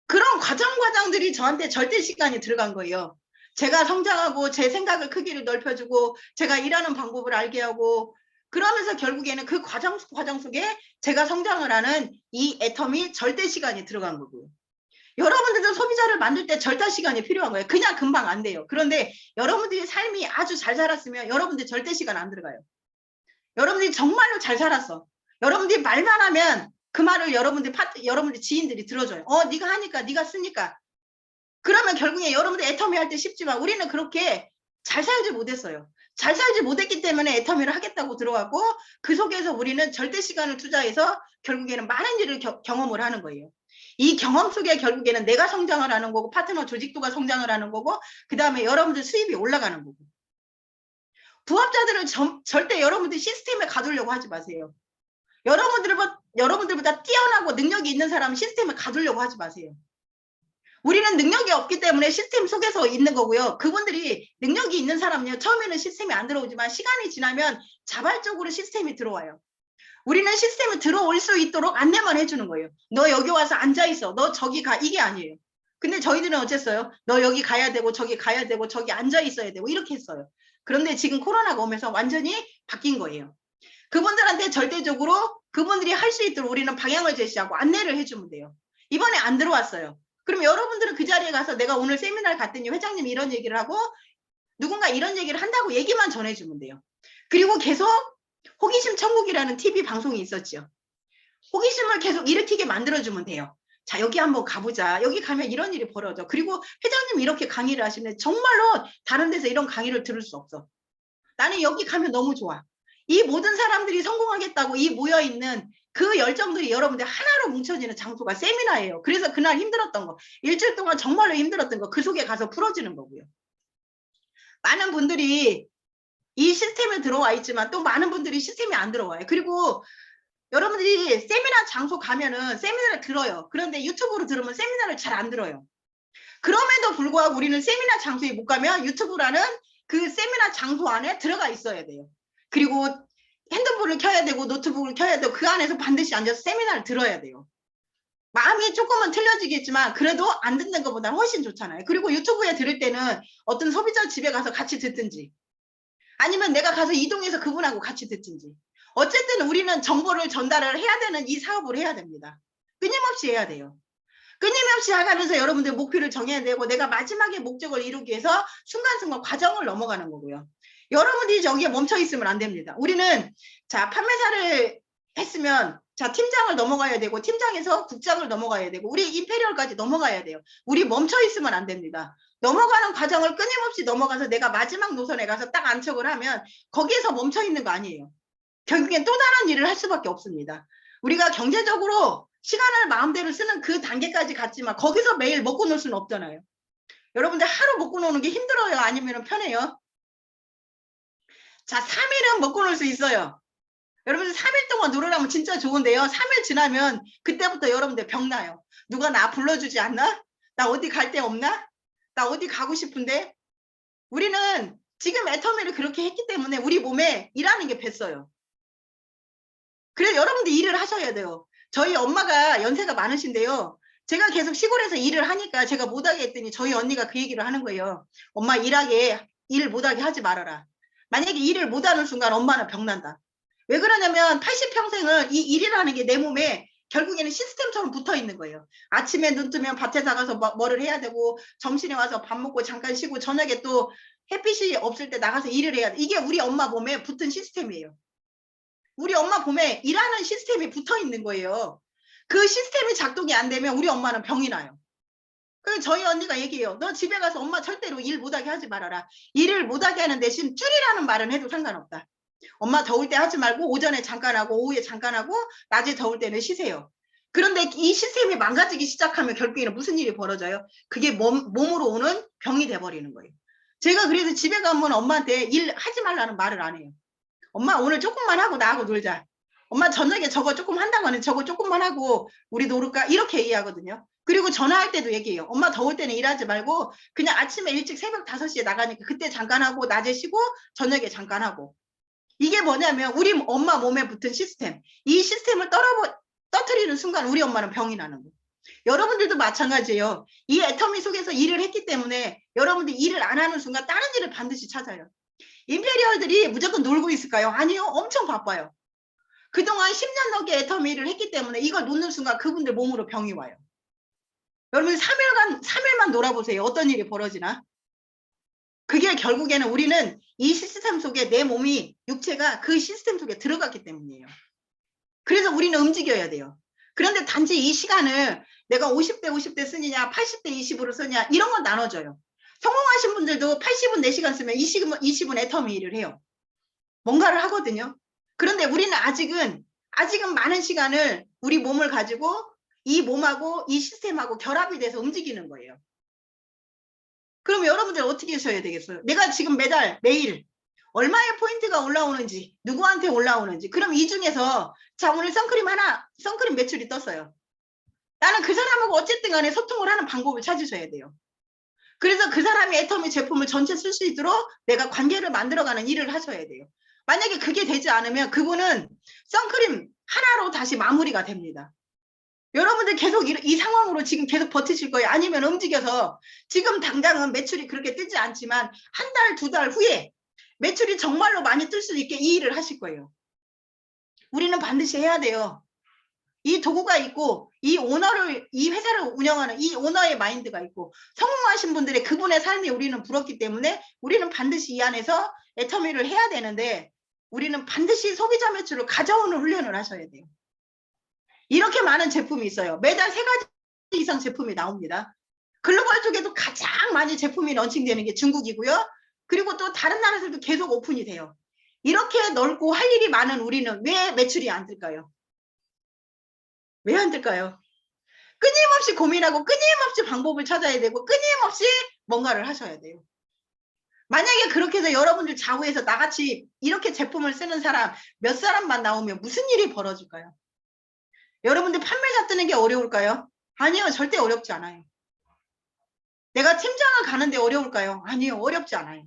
그런 과정들이 저한테 절대 시간이 들어간 거예요. 제가 성장하고 제 생각을 크기를 넓혀주고 제가 일하는 방법을 알게 하고 그러면서 결국에는 그 과정 속에 제가 성장을 하는 이 애텀이 절대 시간이 들어간 거고요. 여러분들도 소비자를 만들 때 절대 시간이 필요한 거예요. 그냥 금방 안 돼요. 그런데 여러분들이 삶이 아주 잘 살았으면 여러분들 절대 시간 안 들어가요. 여러분들이 정말로 잘 살았어. 여러분들이 말만 하면 그 말을 여러분들 지인들이 들어줘요. 네가 하니까, 네가 쓰니까. 그러면 결국에 여러분들 애터미 할 때 쉽지만 우리는 그렇게 잘 살지 못했어요. 잘 살지 못했기 때문에 애터미를 하겠다고 들어가고 그 속에서 우리는 절대 시간을 투자해서 결국에는 많은 일을 경험을 하는 거예요. 이 경험 속에 결국에는 내가 성장을 하는 거고 파트너 조직도가 성장을 하는 거고 그 다음에 여러분들 수입이 올라가는 거고 부업자들은 절대 여러분들 시스템에 가두려고 하지 마세요. 여러분들보다 뛰어나고 능력이 있는 사람은 시스템에 가두려고 하지 마세요. 우리는 능력이 없기 때문에 시스템 속에서 있는 거고요. 그분들이 능력이 있는 사람은요. 처음에는 시스템이 안 들어오지만 시간이 지나면 자발적으로 시스템이 들어와요. 우리는 시스템에 들어올 수 있도록 안내만 해주는 거예요. 너 여기 와서 앉아있어. 너 저기 가. 이게 아니에요. 근데 저희들은 어쨌어요? 너 여기 가야 되고 저기 가야 되고 저기 앉아있어야 되고 이렇게 했어요. 그런데 지금 코로나가 오면서 완전히 바뀐 거예요. 그분들한테 절대적으로 그분들이 할 수 있도록 우리는 방향을 제시하고 안내를 해주면 돼요. 이번에 안 들어왔어요. 그럼 여러분들은 그 자리에 가서 내가 오늘 세미나를 갔더니 회장님이 이런 얘기를 하고 누군가 이런 얘기를 한다고 얘기만 전해주면 돼요. 그리고 계속 호기심 천국이라는 TV 방송이 있었죠. 호기심을 계속 일으키게 만들어주면 돼요. 자, 여기 한번 가보자. 여기 가면 이런 일이 벌어져. 그리고 회장님이 이렇게 강의를 하시는데 정말로 다른 데서 이런 강의를 들을 수 없어. 나는 여기 가면 너무 좋아. 이 모든 사람들이 성공하겠다고 이 모여있는 그 열정들이 여러분들 하나로 뭉쳐지는 장소가 세미나예요. 그래서 그날 힘들었던 거, 일주일 동안 정말로 힘들었던 거 그 속에 가서 풀어지는 거고요. 많은 분들이 이 시스템에 들어와 있지만 또 많은 분들이 시스템에 안 들어와요. 그리고 여러분들이 세미나 장소 가면은 세미나를 들어요. 그런데 유튜브로 들으면 세미나를 잘 안 들어요. 그럼에도 불구하고 우리는 세미나 장소에 못 가면 유튜브라는 그 세미나 장소 안에 들어가 있어야 돼요. 그리고 핸드폰을 켜야 되고 노트북을 켜야 되고 그 안에서 반드시 앉아서 세미나를 들어야 돼요. 마음이 조금은 틀려지겠지만 그래도 안 듣는 것보다 훨씬 좋잖아요. 그리고 유튜브에 들을 때는 어떤 소비자 집에 가서 같이 듣든지 아니면 내가 가서 이동해서 그분하고 같이 듣든지 어쨌든 우리는 정보를 전달을 해야 되는 이 사업을 해야 됩니다. 끊임없이 해야 돼요. 끊임없이 하면서 여러분들 목표를 정해야 되고 내가 마지막에 목적을 이루기 위해서 순간순간 과정을 넘어가는 거고요. 여러분들이 저기에 멈춰 있으면 안 됩니다. 우리는 자 판매사를 했으면 자 팀장을 넘어가야 되고 팀장에서 국장을 넘어가야 되고 우리 임페리얼까지 넘어가야 돼요. 우리 멈춰 있으면 안 됩니다. 넘어가는 과정을 끊임없이 넘어가서 내가 마지막 노선에 가서 딱 안착을 하면 거기에서 멈춰 있는 거 아니에요. 결국엔 또 다른 일을 할 수밖에 없습니다. 우리가 경제적으로 시간을 마음대로 쓰는 그 단계까지 갔지만 거기서 매일 먹고 놀 수는 없잖아요. 여러분들 하루 먹고 노는 게 힘들어요? 아니면 편해요? 자, 3일은 먹고 놀 수 있어요. 여러분들 3일 동안 놀으라면 진짜 좋은데요. 3일 지나면 그때부터 여러분들 병나요. 누가 나 불러주지 않나? 나 어디 갈 데 없나? 나 어디 가고 싶은데? 우리는 지금 애터미를 그렇게 했기 때문에 우리 몸에 일하는 게 뱄어요. 그래서 여러분들 일을 하셔야 돼요. 저희 엄마가 연세가 많으신데요. 제가 계속 시골에서 일을 하니까 제가 못하게 했더니 저희 언니가 그 얘기를 하는 거예요. 엄마 일 못하게 하지 말아라. 만약에 일을 못하는 순간 엄마는 병난다. 왜 그러냐면 80평생을 이 일이라는 게 내 몸에 결국에는 시스템처럼 붙어 있는 거예요. 아침에 눈 뜨면 밭에 나가서 뭐를 해야 되고 점심에 와서 밥 먹고 잠깐 쉬고 저녁에 또 햇빛이 없을 때 나가서 일을 해야 돼. 이게 우리 엄마 몸에 붙은 시스템이에요. 우리 엄마 몸에 일하는 시스템이 붙어 있는 거예요. 그 시스템이 작동이 안 되면 우리 엄마는 병이 나요. 그래서 저희 언니가 얘기해요. 너 집에 가서 엄마 절대로 일 못하게 하지 말아라. 일을 못하게 하는 대신 줄이라는 말은 해도 상관없다. 엄마 더울 때 하지 말고 오전에 잠깐 하고 오후에 잠깐 하고 낮에 더울 때는 쉬세요. 그런데 이 시스템이 망가지기 시작하면 결국에는 무슨 일이 벌어져요? 그게 몸으로 오는 병이 돼버리는 거예요. 제가 그래서 집에 가면 엄마한테 일 하지 말라는 말을 안 해요. 엄마 오늘 조금만 하고 나하고 놀자. 엄마 저녁에 저거 조금 한다고 하는데 저거 조금만 하고 우리 놀을까? 이렇게 얘기하거든요. 그리고 전화할 때도 얘기해요. 엄마 더울 때는 일하지 말고 그냥 아침에 일찍 새벽 5시에 나가니까 그때 잠깐 하고 낮에 쉬고 저녁에 잠깐 하고. 이게 뭐냐면 우리 엄마 몸에 붙은 시스템. 이 시스템을 떨어뜨리는 순간 우리 엄마는 병이 나는 거예요. 여러분들도 마찬가지예요. 이 애터미 속에서 일을 했기 때문에 여러분들 일을 안 하는 순간 다른 일을 반드시 찾아요. 임페리얼들이 무조건 놀고 있을까요? 아니요. 엄청 바빠요. 그동안 10년 넘게 애터미를 했기 때문에 이걸 놓는 순간 그분들 몸으로 병이 와요. 여러분 3일만 놀아보세요. 어떤 일이 벌어지나? 그게 결국에는 우리는 이 시스템 속에 내 몸이 육체가 그 시스템 속에 들어갔기 때문이에요. 그래서 우리는 움직여야 돼요. 그런데 단지 이 시간을 내가 50대 쓰느냐 80대 20으로 쓰느냐 이런 건 나눠져요. 성공하신 분들도 80은 4시간 쓰면 20은 애터미 일을 해요. 뭔가를 하거든요. 그런데 우리는 아직은 많은 시간을 우리 몸을 가지고 이 몸하고 이 시스템하고 결합이 돼서 움직이는 거예요. 그럼 여러분들 어떻게 하셔야 되겠어요? 내가 지금 매일 얼마의 포인트가 올라오는지 누구한테 올라오는지 그럼 이 중에서 자 오늘 선크림 매출이 떴어요. 나는 그 사람하고 어쨌든 간에 소통을 하는 방법을 찾으셔야 돼요. 그래서 그 사람이 애터미 제품을 전체 쓸 수 있도록 내가 관계를 만들어가는 일을 하셔야 돼요. 만약에 그게 되지 않으면 그분은 선크림 하나로 다시 마무리가 됩니다. 여러분들 계속 이 상황으로 지금 계속 버티실 거예요? 아니면 움직여서 지금 당장은 매출이 그렇게 뜨지 않지만 한 달, 2달 후에 매출이 정말로 많이 뜰 수 있게 이 일을 하실 거예요. 우리는 반드시 해야 돼요. 이 도구가 있고 이 회사를 운영하는 이 오너의 마인드가 있고 성공하신 분들의 그분의 삶이 우리는 부럽기 때문에 우리는 반드시 이 안에서 애터미를 해야 되는데 우리는 반드시 소비자 매출을 가져오는 훈련을 하셔야 돼요. 이렇게 많은 제품이 있어요. 매달 3가지 이상 제품이 나옵니다. 글로벌 쪽에도 가장 많이 제품이 런칭되는 게 중국이고요. 그리고 또 다른 나라들도 계속 오픈이 돼요. 이렇게 넓고 할 일이 많은 우리는 왜 매출이 안 될까요? 왜 안 될까요? 끊임없이 고민하고 끊임없이 방법을 찾아야 되고 끊임없이 뭔가를 하셔야 돼요. 만약에 그렇게 해서 여러분들 좌우에서 나같이 이렇게 제품을 쓰는 사람 몇 사람만 나오면 무슨 일이 벌어질까요? 여러분들 판매자 뜨는 게 어려울까요? 아니요. 절대 어렵지 않아요. 내가 팀장을 가는데 어려울까요? 아니요. 어렵지 않아요.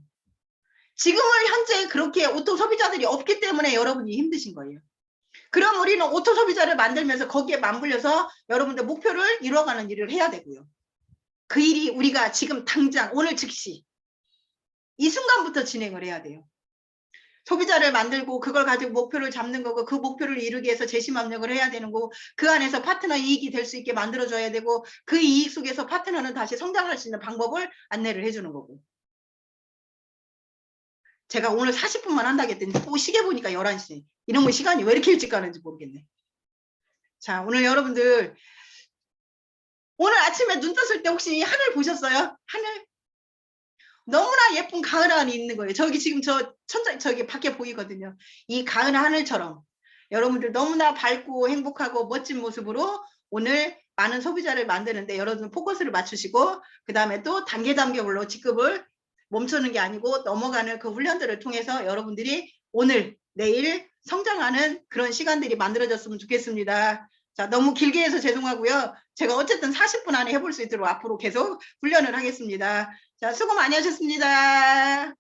지금은 현재 그렇게 오토 소비자들이 없기 때문에 여러분이 힘드신 거예요. 그럼 우리는 오토 소비자를 만들면서 거기에 맞물려서 여러분들 목표를 이루어가는 일을 해야 되고요. 그 일이 우리가 지금 당장 오늘 즉시 이 순간부터 진행을 해야 돼요. 소비자를 만들고 그걸 가지고 목표를 잡는 거고 그 목표를 이루기 위해서 제시망력을 해야 되는 거고 그 안에서 파트너 이익이 될 수 있게 만들어줘야 되고 그 이익 속에서 파트너는 다시 성장할 수 있는 방법을 안내를 해주는 거고. 제가 오늘 40분만 한다고 했더니 또 시계 보니까 11시. 이놈의 시간이 왜 이렇게 일찍 가는지 모르겠네. 자, 오늘 여러분들 오늘 아침에 눈 떴을 때 혹시 하늘 보셨어요? 하늘? 너무나 예쁜 가을 하늘이 있는 거예요. 저기 지금 저기 밖에 보이거든요. 이 가을 하늘처럼 여러분들 너무나 밝고 행복하고 멋진 모습으로 오늘 많은 소비자를 만드는데 여러분 포커스를 맞추시고 그 다음에 또 단계별로 직급을 멈추는 게 아니고 넘어가는 그 훈련들을 통해서 여러분들이 오늘 내일 성장하는 그런 시간들이 만들어졌으면 좋겠습니다. 자, 너무 길게 해서 죄송하고요. 제가 어쨌든 40분 안에 해볼 수 있도록 앞으로 계속 훈련을 하겠습니다. 자, 수고 많이 하셨습니다.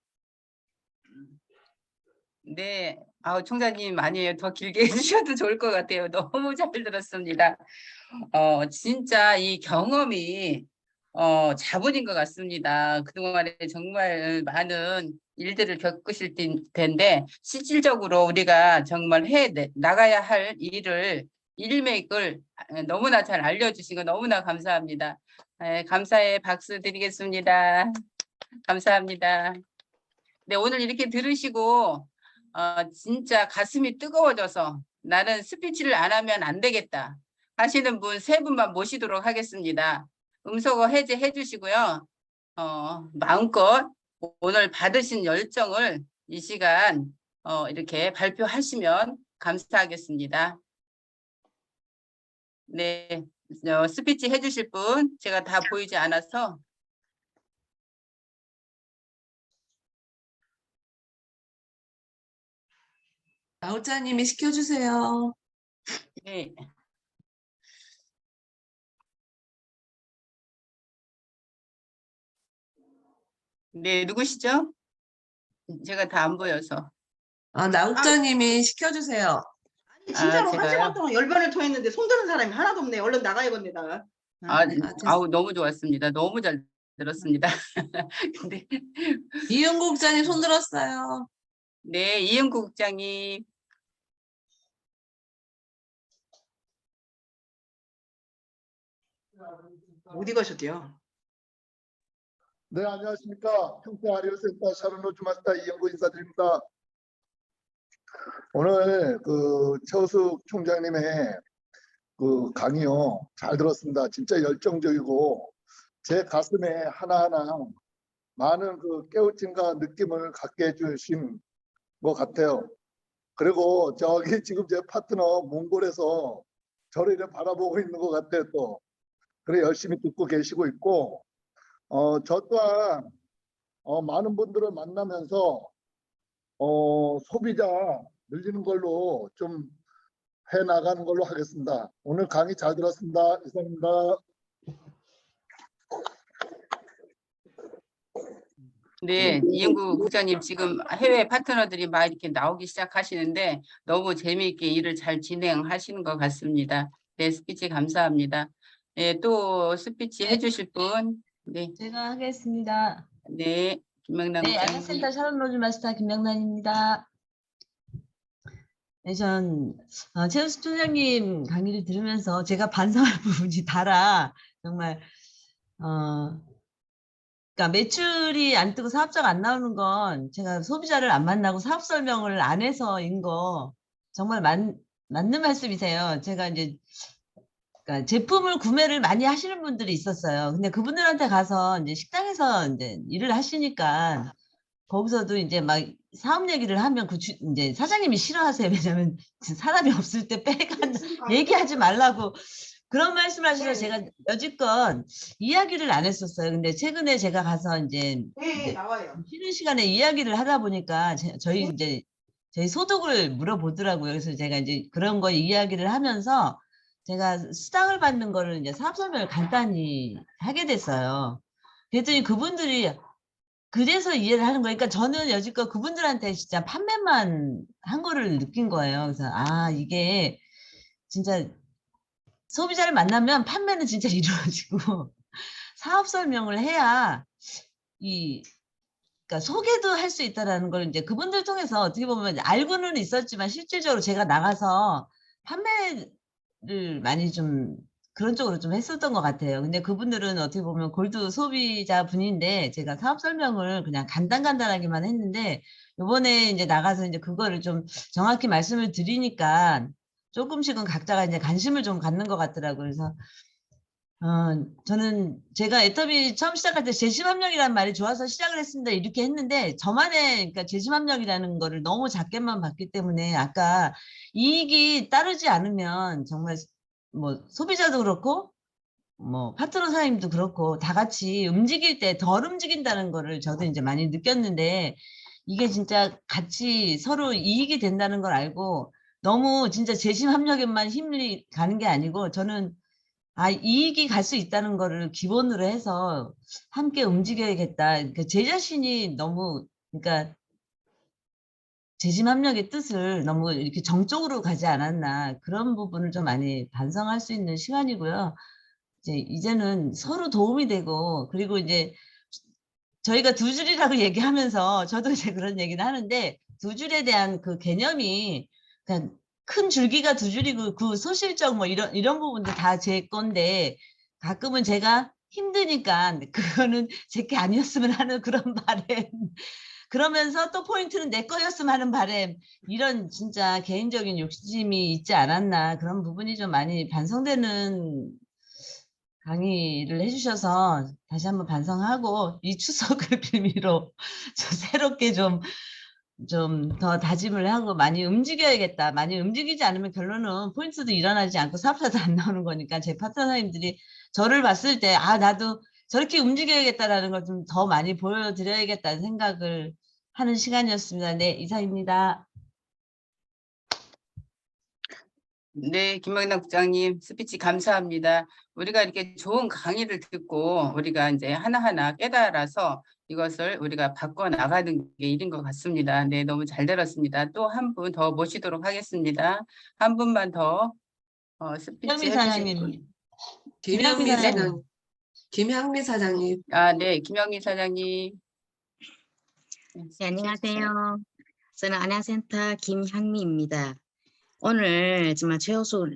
네, 총장님 아니에요. 더 길게 해주셔도 좋을 것 같아요. 너무 잘 들었습니다. 진짜 이 경험이 자본인 것 같습니다. 그동안에 정말 많은 일들을 겪으실 텐데 실질적으로 우리가 정말 해 나가야 할 일을 일맥을 너무나 잘 알려주신 거 너무나 감사합니다. 감사의 박수 드리겠습니다. 감사합니다. 네, 오늘 이렇게 들으시고 진짜 가슴이 뜨거워져서 나는 스피치를 안 하면 안 되겠다 하시는 분 3분만 모시도록 하겠습니다. 음소거 해제해 주시고요. 마음껏 오늘 받으신 열정을 이 시간 이렇게 발표하시면 감사하겠습니다. 네, 스피치 해주실 분 제가 다 보이지 않아서. 나우자님이 시켜주세요. 네. 네, 누구시죠? 제가 다 안 보여서. 나우자님이 시켜주세요. 아니, 진짜로 한 시간 제가요? 동안 열변을 토했는데 손드는 사람이 하나도 없네. 얼른 나가야겠네. 아우, 너무 좋았습니다. 너무 잘 들었습니다. 근데 이은국 국장님 손 들었어요. 네, 이은구 국장님. 어디 가셨대요? 네, 안녕하십니까. 평택 아리오센터 샤론로즈 마스터 이영구 인사드립니다. 오늘 그 최우숙 총장님의 그 강의요. 잘 들었습니다. 진짜 열정적이고 제 가슴에 하나하나 많은 그 깨우침과 느낌을 갖게 해주신 것 같아요. 그리고 저기 지금 제 파트너 몽골에서 저를 이렇게 바라보고 있는 것 같아요. 또 그래 열심히 듣고 계시고 있고 저 또한 많은 분들을 만나면서 소비자 늘리는 걸로 좀 해 나가는 걸로 하겠습니다. 오늘 강의 잘 들었습니다. 이상입니다. 네, 이은구 국장님 지금 해외 파트너들이 막 이렇게 나오기 시작하시는데 너무 재미있게 일을 잘 진행하시는 것 같습니다. 네, 스피치 감사합니다. 네, 또 스피치 해주실 분. 네, 제가 하겠습니다. 네, 김명남 네, 국장님. 아리센터 샤론 로즈 마스터 김명란입니다. 네, 전 최우수 총장님 강의를 들으면서 제가 반성할 부분이 달아 정말 그러니까 매출이 안 뜨고 사업자가 안 나오는 건 제가 소비자를 안 만나고 사업 설명을 안 해서인 거 정말 맞는 말씀이세요. 제가 이제 그러니까 제품을 구매를 많이 하시는 분들이 있었어요. 근데 그분들한테 가서 이제 식당에서 이제 일을 하시니까 거기서도 이제 막 사업 얘기를 하면 이제 사장님이 싫어하세요. 왜냐면 사람이 없을 때 빼간 얘기하지 말라고 그런 말씀을 하셔서 제가 여지껏 이야기를 안 했었어요. 근데 최근에 제가 가서 이제 네, 나와요. 쉬는 시간에 이야기를 하다 보니까 저희 이제 저희 소득을 물어보더라고요. 그래서 제가 이제 그런 거 이야기를 하면서 제가 수당을 받는 거를 이제 사업 설명을 간단히 하게 됐어요. 그랬더니 그분들이 그래서 이해를 하는 거니까 저는 여지껏 그분들한테 진짜 판매만 한 거를 느낀 거예요. 그래서 이게 진짜 소비자를 만나면 판매는 진짜 이루어지고 사업 설명을 해야 그러니까 소개도 할 수 있다라는 걸 이제 그분들 통해서 어떻게 보면 알고는 있었지만 실질적으로 제가 나가서 판매를 많이 좀 그런 쪽으로 좀 했었던 것 같아요. 근데 그분들은 어떻게 보면 골드 소비자 분인데 제가 사업 설명을 그냥 간단하게만 했는데 요번에 이제 나가서 이제 그거를 좀 정확히 말씀을 드리니까 조금씩은 각자가 이제 관심을 좀 갖는 것 같더라고요. 그래서 저는 제가 애터미 처음 시작할 때 재심합력이라는 말이 좋아서 시작을 했습니다. 이렇게 했는데 저만의 그러니까 재심합력이라는 거를 너무 작게만 봤기 때문에 아까 이익이 따르지 않으면 정말 뭐 소비자도 그렇고 뭐 파트너 사장님도 그렇고 다 같이 움직일 때 덜 움직인다는 거를 저도 이제 많이 느꼈는데 이게 진짜 같이 서로 이익이 된다는 걸 알고 너무 진짜 재심합력에만 힘이 가는 게 아니고 저는 이익이 갈 수 있다는 거를 기본으로 해서 함께 움직여야겠다. 그러니까 제 자신이 너무, 그러니까 재심합력의 뜻을 너무 이렇게 정적으로 가지 않았나. 그런 부분을 좀 많이 반성할 수 있는 시간이고요. 이제는 서로 도움이 되고, 그리고 이제 저희가 두 줄이라고 얘기하면서 저도 이제 그런 얘기는 하는데 두 줄에 대한 그 개념이 그냥 큰 줄기가 두 줄이고 그 소실적 뭐 이런 부분도 다 제 건데 가끔은 제가 힘드니까 그거는 제 게 아니었으면 하는 그런 바램 그러면서 또 포인트는 내 거였으면 하는 바램 이런 진짜 개인적인 욕심이 있지 않았나 그런 부분이 좀 많이 반성되는 강의를 해주셔서 다시 한번 반성하고 이 추석을 빌미로 저 새롭게 좀 좀 더 다짐을 하고 많이 움직여야겠다. 많이 움직이지 않으면 결론은 포인트도 일어나지 않고 사업자도 안 나오는 거니까 제 파트너님들이 저를 봤을 때 아, 나도 저렇게 움직여야겠다라는 걸 좀 더 많이 보여드려야겠다는 생각을 하는 시간이었습니다. 네, 이상입니다. 네, 김영남 국장님 스피치 감사합니다. 우리가 이렇게 좋은 강의를 듣고 우리가 이제 하나하나 깨달아서 이것을 우리가 바꿔 나가는 게 일인 것 같습니다. 네, 너무 잘 들었습니다. 또 한 분 더 모시도록 하겠습니다. 한 분만 더 스피치 김영미 해주실 사장님. 분. 김향미 사장님. 사장, 김향미 사장님. 아, 네, 김영미 사장님. 네, 안녕하세요. 저는 안양센터 김향미입니다. 오늘 정말 최호수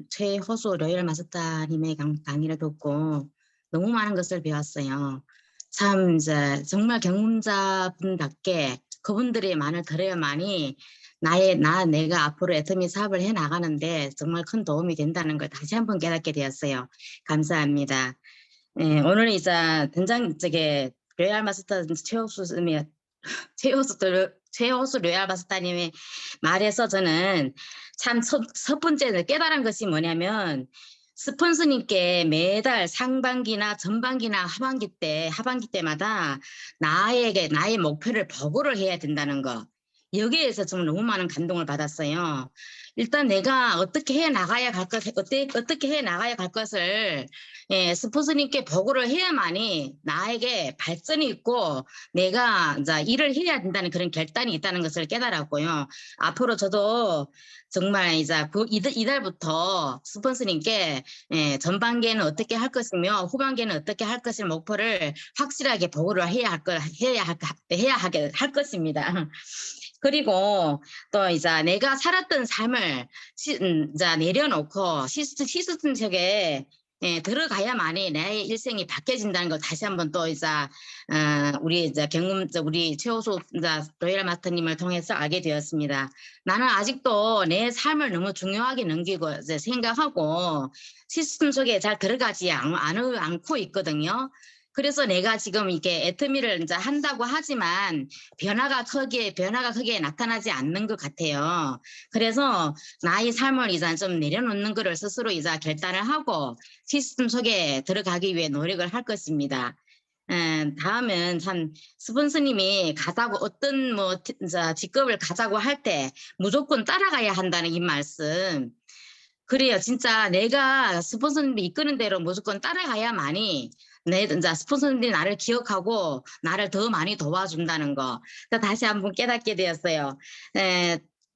로열 마스터님의 강의를 듣고 너무 많은 것을 배웠어요. 참 이제 정말 경험자분답게 그분들의 말을 들어야만이 내가 앞으로 애터미 사업을 해 나가는데 정말 큰 도움이 된다는 걸 다시 한번 깨닫게 되었어요. 감사합니다. 예, 오늘 이제 로열 마스터 최호수 로얄 마스터님의 말에서 저는 참 첫 번째 깨달은 것이 뭐냐면 스폰서님께 매달 상반기나 전반기나 하반기 때마다 나의 목표를 보고를 해야 된다는 거. 여기에서 좀 너무 많은 감동을 받았어요. 일단 내가 어떻게 해 나가야 갈 것을 스폰서님께 보고를 해야만이 나에게 발전이 있고 내가 이제 일을 해야 된다는 그런 결단이 있다는 것을 깨달았고요. 앞으로 저도 정말 이제 이달부터 스폰서님께 전반기에는 어떻게 할 것이며 후반기에는 어떻게 할 것을 목표를 확실하게 보고를 해야 할 것입니다. 그리고 또 이제 내가 살았던 삶을 이제 내려놓고 시스템 속에 들어가야만이 내 일생이 바뀌어진다는 걸 다시 한번 또 이제 우리 최호수 로열 마스터님을 통해서 알게 되었습니다. 나는 아직도 내 삶을 너무 중요하게 넘기고 이제 생각하고 시스템 속에 잘 들어가지 않고 있거든요. 그래서 내가 지금 이렇게 애터미를 이제 한다고 하지만 변화가 크게 나타나지 않는 것 같아요. 그래서 나의 삶을 이제 좀 내려놓는 것을 스스로 이제 결단을 하고 시스템 속에 들어가기 위해 노력을 할 것입니다. 다음은 참 스폰서님이 어떤 직급을 가자고 할 때 무조건 따라가야 한다는 이 말씀. 그래요. 진짜 내가 스폰서님이 이끄는 대로 무조건 따라가야만이 이제 스폰서님들이 나를 기억하고 나를 더 많이 도와준다는 거. 다시 한번 깨닫게 되었어요.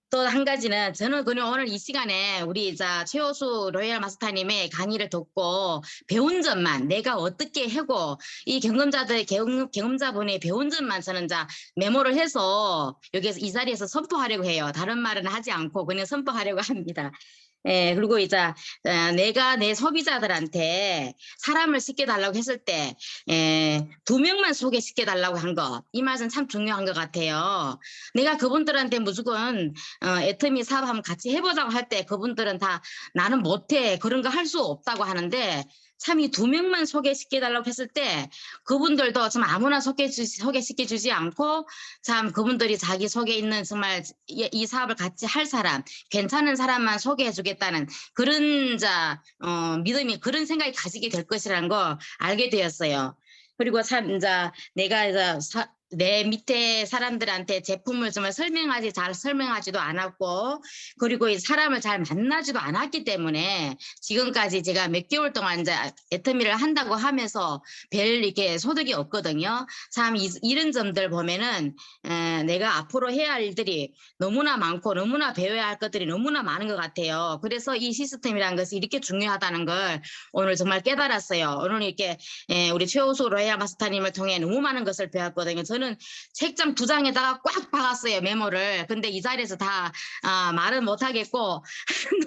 또 한 가지는 저는 그냥 오늘 이 시간에 우리 최호수 로열 마스터님의 강의를 듣고 배운 점만 내가 어떻게 하고 이 경험자분의 배운 점만 저는 메모를 해서 여기서 이 자리에서 선포하려고 해요. 다른 말은 하지 않고 그냥 선포하려고 합니다. 그리고 이제 내가 내 소비자들한테 사람을 시켜달라고 했을 때 2명만 소개시켜달라고 한 거, 이 말은 참 중요한 것 같아요. 내가 그분들한테 무조건 애터미 사업 한번 같이 해보자고 할 때 그분들은 다 나는 못해 그런 거 할 수 없다고 하는데 참 이 2명만 소개시켜달라고 했을 때 그분들도 참 아무나 소개시켜주지 않고 참 그분들이 자기 속에 있는 정말 이 사업을 같이 할 사람, 괜찮은 사람만 소개해주겠다는 그런 믿음이 그런 생각이 가지게 될 것이라는 거 알게 되었어요. 그리고 참 내가 내 밑에 사람들한테 제품을 정말 잘 설명하지도 않았고 그리고 이 사람을 잘 만나지도 않았기 때문에 지금까지 제가 몇 개월 동안 애터미를 한다고 하면서 별 이렇게 소득이 없거든요. 참 이런 점들 보면은 내가 앞으로 해야 할 일들이 너무나 많고 너무나 배워야 할 것들이 너무나 많은 것 같아요. 그래서 이 시스템이라는 것이 이렇게 중요하다는 걸 오늘 정말 깨달았어요. 오늘 이렇게 우리 최호수 로얄 마스터님을 통해 너무 많은 것을 배웠거든요. 저는 책장 2장에다가 꽉 박았어요, 메모를. 근데 이 자리에서 다 말은 못하겠고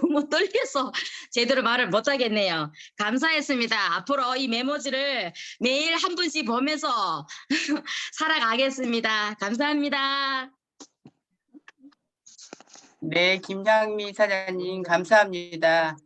너무 떨려서 제대로 말을 못하겠네요. 감사했습니다. 앞으로 이 메모지를 매일 한 분씩 보면서 살아가겠습니다. 감사합니다. 네, 김향미 사장님 감사합니다.